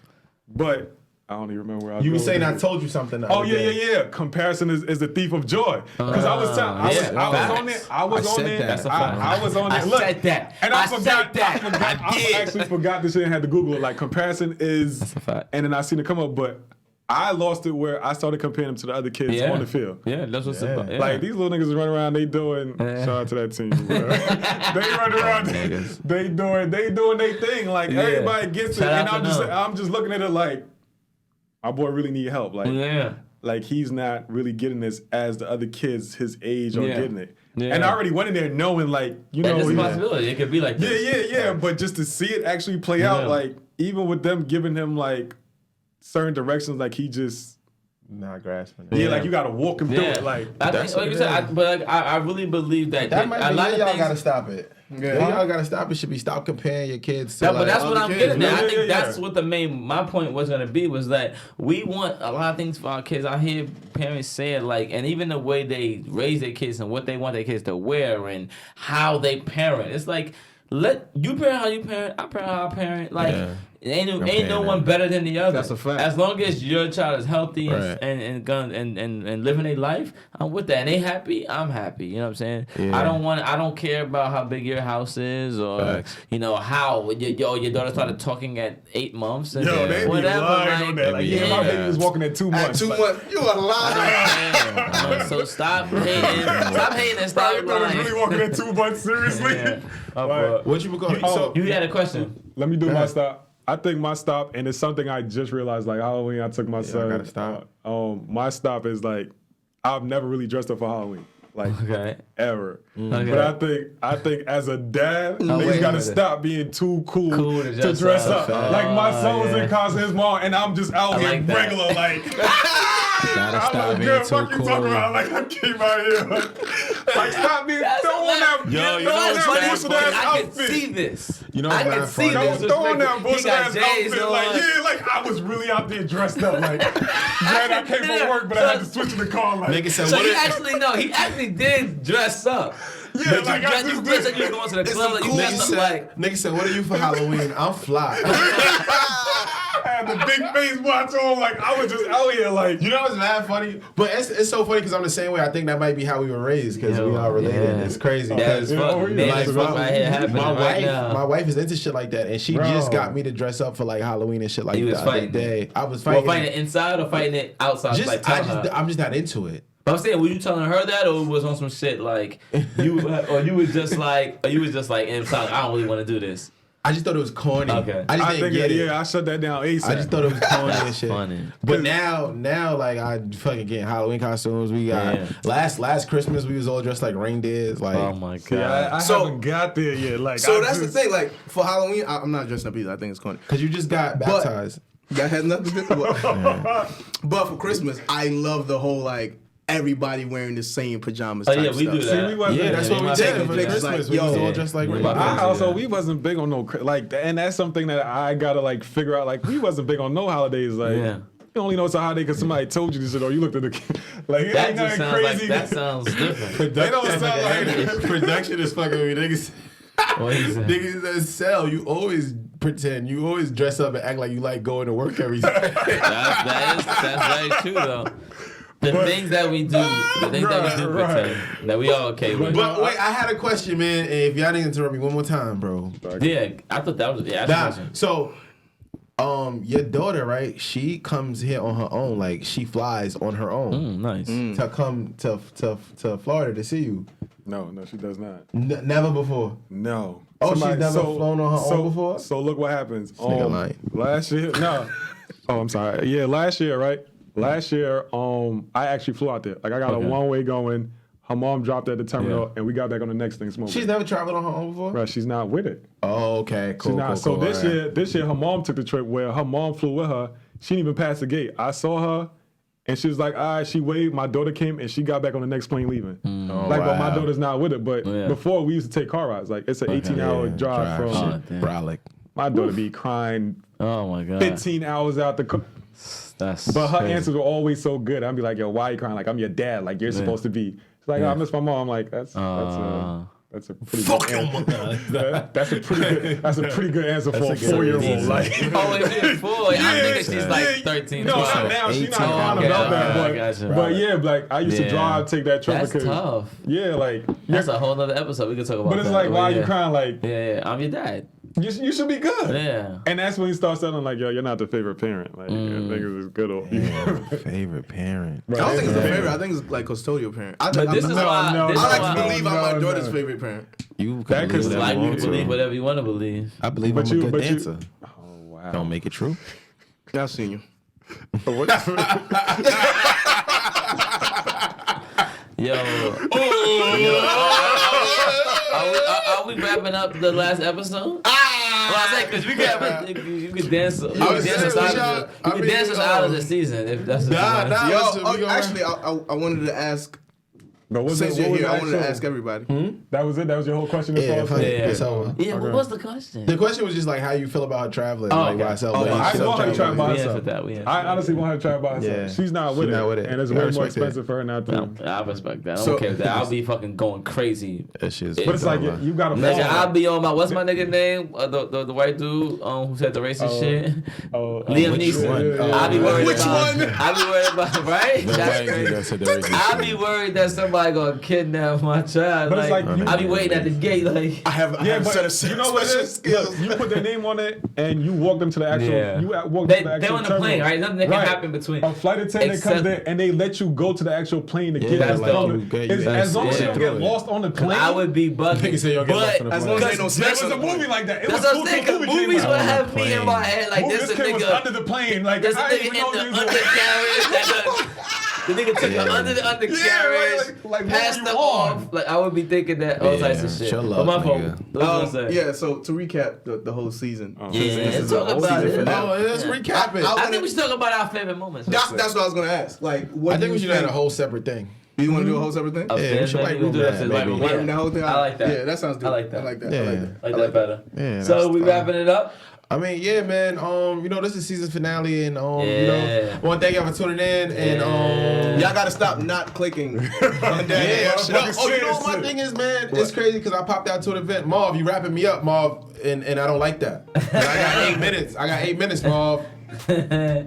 But I don't even remember where I was. You were going saying with I it. told you something. Oh yeah. Comparison is the thief of joy. Because I was on there. I was on there. That's a fact. I was on there. I Look, said that. And I I forgot. said that. I actually forgot this shit and had to Google it. Like comparison is. That's a fact. And then I seen it come up, but I lost it where I started comparing them to the other kids on the field. Yeah, that's what's about. Yeah. Like these little niggas run around, they doing. Shout out to that team. Bro. They run around, they doing their thing. Like everybody gets it, and I'm just looking at it like, my boy really need help. Like he's not really getting this as the other kids his age are getting it. Yeah. And I already went in there knowing like there's a possibility it could be like this. Yeah. But just to see it actually play out, like even with them giving him like certain directions, like he just not grasping it. Yeah, like you gotta walk him through it. Like I think, like you said, I really believe that might be a lot of y'all things, gotta stop it. Yeah, y'all gotta stop it. Should be stop comparing your kids to. Yeah, but that's what I'm getting at. I think Yeah. that's what my point was gonna be, was that we want a lot of things for our kids. I hear parents say it like, and even the way they raise their kids and what they want their kids to wear and how they parent. It's like, let you parent how you parent. I parent how I parent. Like. Yeah. Ain't no one better than the other. That's a fact. As long as your child is healthy and living their life, I'm with that. And they happy, I'm happy. You know what I'm saying? Yeah. I don't care about how big your house is or how your daughter started talking at 8 months and they whatever. Be lying on that. Like, my baby was walking at 2 months. At 2 months, you a liar. So stop hating. Stop hating and stop lying. Really walking at 2 months? Seriously? What you were going? You had a question. Let me do my stop. I think my stop, and it's something I just realized, like Halloween, I took my son. I gotta stop. My stop is like, I've never really dressed up for Halloween. Like, ever. Okay. But I think as a dad, niggas gotta stop being too cool to dress up. Like, my son was in costume, his mom, and I'm just out here regular, like. Gotta stop I'm like, being girl, too fuck you cool. talking about? Like, I came out here. Like, stop being throwing that. Yo, you know what's funny? I can see this. You know I what's can see funny? this. Throwing that bullshit ass J's outfit. on. Like I was really out there dressed up. Like, man, I came from work, but I had to switch to the car. Like, Nigga said, So what he if- actually did dress up. yeah, like I You just dressed did. like you was going to the club. Like you dressed up like. Nigga said, what are you for Halloween? I'm fly. I had the big face watch on. Like, I was just out here. Like, You know what's mad funny? But it's so funny because I'm the same way. I think that might be how we were raised because we are related. It's crazy. That's fuck. Man, Like, it's fuck right here happening right now. my wife is into shit like that, and she just got me to dress up for like Halloween and shit like You was that. The other fighting day. I was Well, fighting. fighting it inside or fighting it outside? Like, I'm just not into it. But I'm saying, were you telling her that, or was on some shit like you was just like inside? I don't really want to do this. I just thought it was corny. Okay. I just I didn't think, get it. I shut that down ASAP. I just thought it was corny and shit. Funny. But now like I fucking get Halloween costumes. We got last Christmas we was all dressed like reindeers. Like Oh my god. See, I haven't got there yet. Like, So I that's just, the thing. Like for Halloween, I'm not dressing up either. I think it's corny. because you just got baptized. That has nothing to do with it. But for Christmas, I love the whole like everybody wearing the same pajamas. Oh type yeah, we stuff. do that. See, we wasn't. Yeah, that's what we my did family for did that. Christmas. Like, We was yo, all dressed like yeah. reindeers. I also we wasn't big on no like, and that's something that I gotta like figure out. Like we wasn't big on no holidays. Like you only know it's a holiday because somebody told you this shit or you looked at the like it That ain't just nothing sounds crazy. like that sounds different. They don't sound like Production is fucking with me. Niggas. What he said? Niggas that sell, you always pretend, you always dress up and act like you like going to work every day. That's very true though. The things that we do, pretend that we all okay with. But wait, I had a question, man. And if y'all didn't interrupt me one more time, bro. Yeah, I thought that was that's a question. So, your daughter, right? She comes here on her own. Like she flies on her own Nice. to come to Florida to see you. No, she does not. Never before. No. Oh, she's never flown on her own before? So look what happens. nigga lying. Last year, no. Oh, I'm sorry. Yeah, last year, right? Last year, I actually flew out there. Like I got a one-way going. Her mom dropped at the terminal, and we got back on the next thing smoking. She's never traveled on her own before? Right, she's not with it. Oh, okay. Cool, She's not. cool, So cool. this year, her mom took the trip where her mom flew with her. She didn't even pass the gate. I saw her, and she was like, all right, she waved. My daughter came, and she got back on the next plane leaving. Oh, But my daughter's not with it. But Yeah. before, we used to take car rides. Like, it's an 18-hour drive from... damn. Brolic. My daughter be crying Oh my god. 15 hours out the... But her crazy. answers were always so good. I'd be like, yo, why are you crying? Like, I'm your dad. Like, you're supposed to be. She's like, oh, I miss my mom. I'm like, that's a pretty good answer. That's a pretty good answer for a 4-year-old. Like, Oh, is she 4? I'm thinking she's like 13, no, 12. not now. She's not 18. crying about that. Gotcha. But yeah, like I used to Yeah. drive, take that trip That's because tough. yeah, like That's a whole nother episode. We can talk about but it's that. like, why are yeah. you crying? Like, Yeah, I'm your dad. you should be good. Yeah. And that's when you start selling like, yo, you're not the favorite parent. Like, niggas is good old. Favorite parent. I don't think it's the favorite. I think it's like custodial parent. But this is why. I this is like why to believe I'm my no, daughter's no. favorite parent. You That can could believe like whatever you you believe want to. whatever you want to believe. I believe But I'm you- a good but you- dancer. Oh wow. Don't make it true. Yeah, I've seen you. Yo. Are we wrapping up the last episode? Well, I say because you can dance. You can dance us out of the season if that's what you want. Nah. Yo, listen, we gonna- actually, I wanted to ask. But what's Since it, you're what was here, the I wanted to actual- ask everybody. That was it. That was your whole question. as Yeah, far as- funny. Yeah. It's over. Yeah, what was the question? The question was just like how you feel about traveling, like okay. by yourself. Oh, like, I yourself want her to travel by We herself. answered that. We answered I honestly want her to travel by herself. Yeah. She's not with it. And it's I way more respect expensive for her not to. I respect that. I don't So- care with that. I'll be fucking going crazy. That shit's But it's like you got to Nigga, I'll follow. be on my what's my nigga name? The white dude who said the racist shit. Liam which Neeson. one? I'll be worried Which about. one? I'll be worried about right. The That's white dude crazy. that said the racist I'll shit. be worried that somebody gonna kidnap my child. But it's like you- I'll be waiting at the gate like. I have Yeah, a set of but you know what it special is? skills. Look, you put their name on it and you walk them to the actual. Yeah. You walk them They to the actual they're on the terminal. plane, right? Nothing that can Right. happen between. A flight attendant Except- comes there and they let you go to the actual plane to get that's that dope. phone. You As long as you yeah. don't get lost on the plane. I would be bugging. Niggas say y'all get lost on the but As long as ain't no There snakes was on a the movie plane. like that. It that's was what cool I'm till saying. the movie Movies came would out. have me in my head like Movie, this. this A kid was nigga. under the plane. Like There's a I nigga didn't in even the know this was- undercarriage. The nigga took her under the undercarriage, like, what passed were her you off. on? Like I would be thinking that all types of shit. chill But up, my fault. nigga. What was I gonna say? Yeah, so to recap the whole season. Yeah, This is talk the whole about season it. finale. Oh, let's recap it. I think we should talk about our favorite moments. That's what I was gonna ask. Like, what I do think we you should have a whole separate thing. Do you want to do a whole separate thing? Yeah, we should white room that, maybe. White room, the whole thing. I like that. Yeah, that sounds good. I like that. I like that. Yeah. I like that. I like that better. Yeah, So that's we fine. wrapping it up. I mean, yeah, man. You know, this is season finale, and you Yeah. know, I want to thank y'all for tuning in, and Y'all gotta stop not clicking on that. Yeah, motherfucker. oh, you know what my thing is, man? It's crazy because I popped out to an event. Marv, you wrapping me up, Marv, and I don't like that. 'Cause I got 8 minutes. I got 8 minutes, Marv.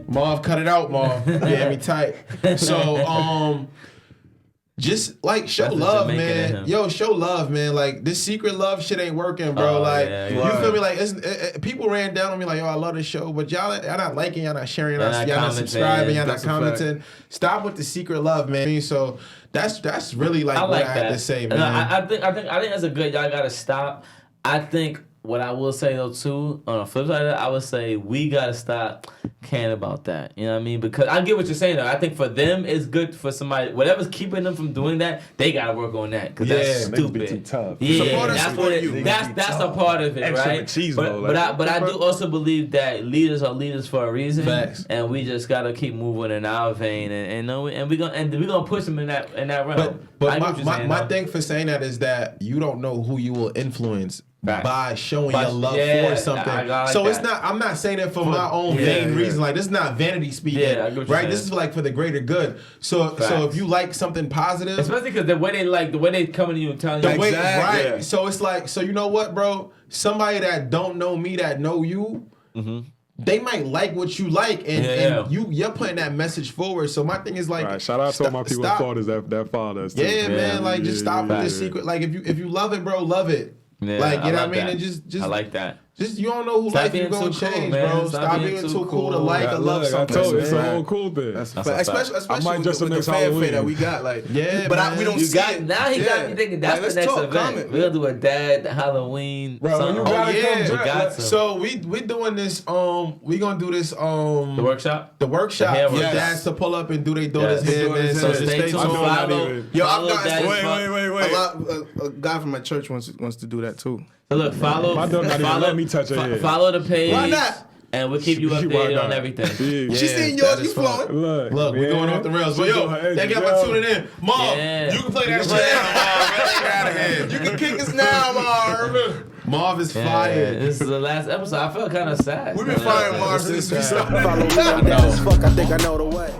Marv, cut it out, Marv. You had me tight. So, just like show That's the love, Jamaican in man. him. Yo, show love, man. Like this secret love shit ain't working, bro. Oh, like yeah, you yeah. feel me? Like people ran down on me like, yo, I love this show, but y'all not liking, y'all not sharing, y'all not commenting. subscribing, y'all not That's a fact. commenting. Stop with the secret love, man. So that's really like I what like I that. had to say, And man. I think that's a good. Y'all gotta stop. I think what I will say though too, on the flip side of that, I would say we gotta stop caring about that. You know what I mean? Because I get what you're saying though. I think for them it's good for somebody. Whatever's keeping them from doing that, they gotta work on that because that's Yeah, niggas be stupid. too tough. Yeah, Support us, that's support what you. it, that's a part of it, Extra right? machismo, But, like, but I do also believe that leaders are leaders for a reason, Facts. and we just gotta keep moving in our vein, and we gonna push them in that realm. But I get what you're saying, my though. thing for saying that is that you don't know who you will influence Right. by showing By- your love yeah, for something. I like so it's that. not. I'm not saying it for my own yeah, vain yeah. reason. Like this is not vanity speaking, Yeah, I get what you're right? saying. This is like for the greater good. So Facts. if you like something positive, Especially because the way they coming to you and telling you, the way, Exactly. right? So it's like, so you know what, bro? Somebody that don't know me that know you. They might like what you like, and you're putting that message forward. So my thing is like, Right, shout out to all my people in Florida that follow us. Too. yeah, man, like just stop with yeah. this secret. Like if you love it, bro, love it. Yeah, like you know what I love mean, that. and just I like that. Just you don't know who Stop life you being gonna too cool, change, man. bro. Stop being too cool to like or love I something. told you, it's a man. whole cool thing. Especially might with dress up the next fanfare Halloween. that we got, like, Yeah, but man. we don't You see got it. now. He got me thinking that's Like, the let's next talk, event. comment. We're gonna do a dad Halloween. Bro, something. you Oh gotta come yeah, dress. got some. so we doing this. We gonna do this. The workshop. The workshop hair for workshop. dads to pull up and do their daughter's Yes. hair, man. So So stay tuned. tuned. Follow. Yo, follow I've Daddy's got Wait. a guy from my church wants to do that too. So look, follow. My daughter not even let me touch her hair. Follow the page. Why not? And we'll keep you Why updated not? on everything. Yeah. She seen yours, you is fun. flowing. Look, we're going off the rails. But yo, thank you for tuning in. Mom, Yeah. you can play that shit now, Mom. Get out of here. You can kick us now, Marv. Marv is Yeah, fired. this is the last episode. I felt kind of sad. We've been firing Marv since we started. Follow me, I'm down as fuck, I think I know the way.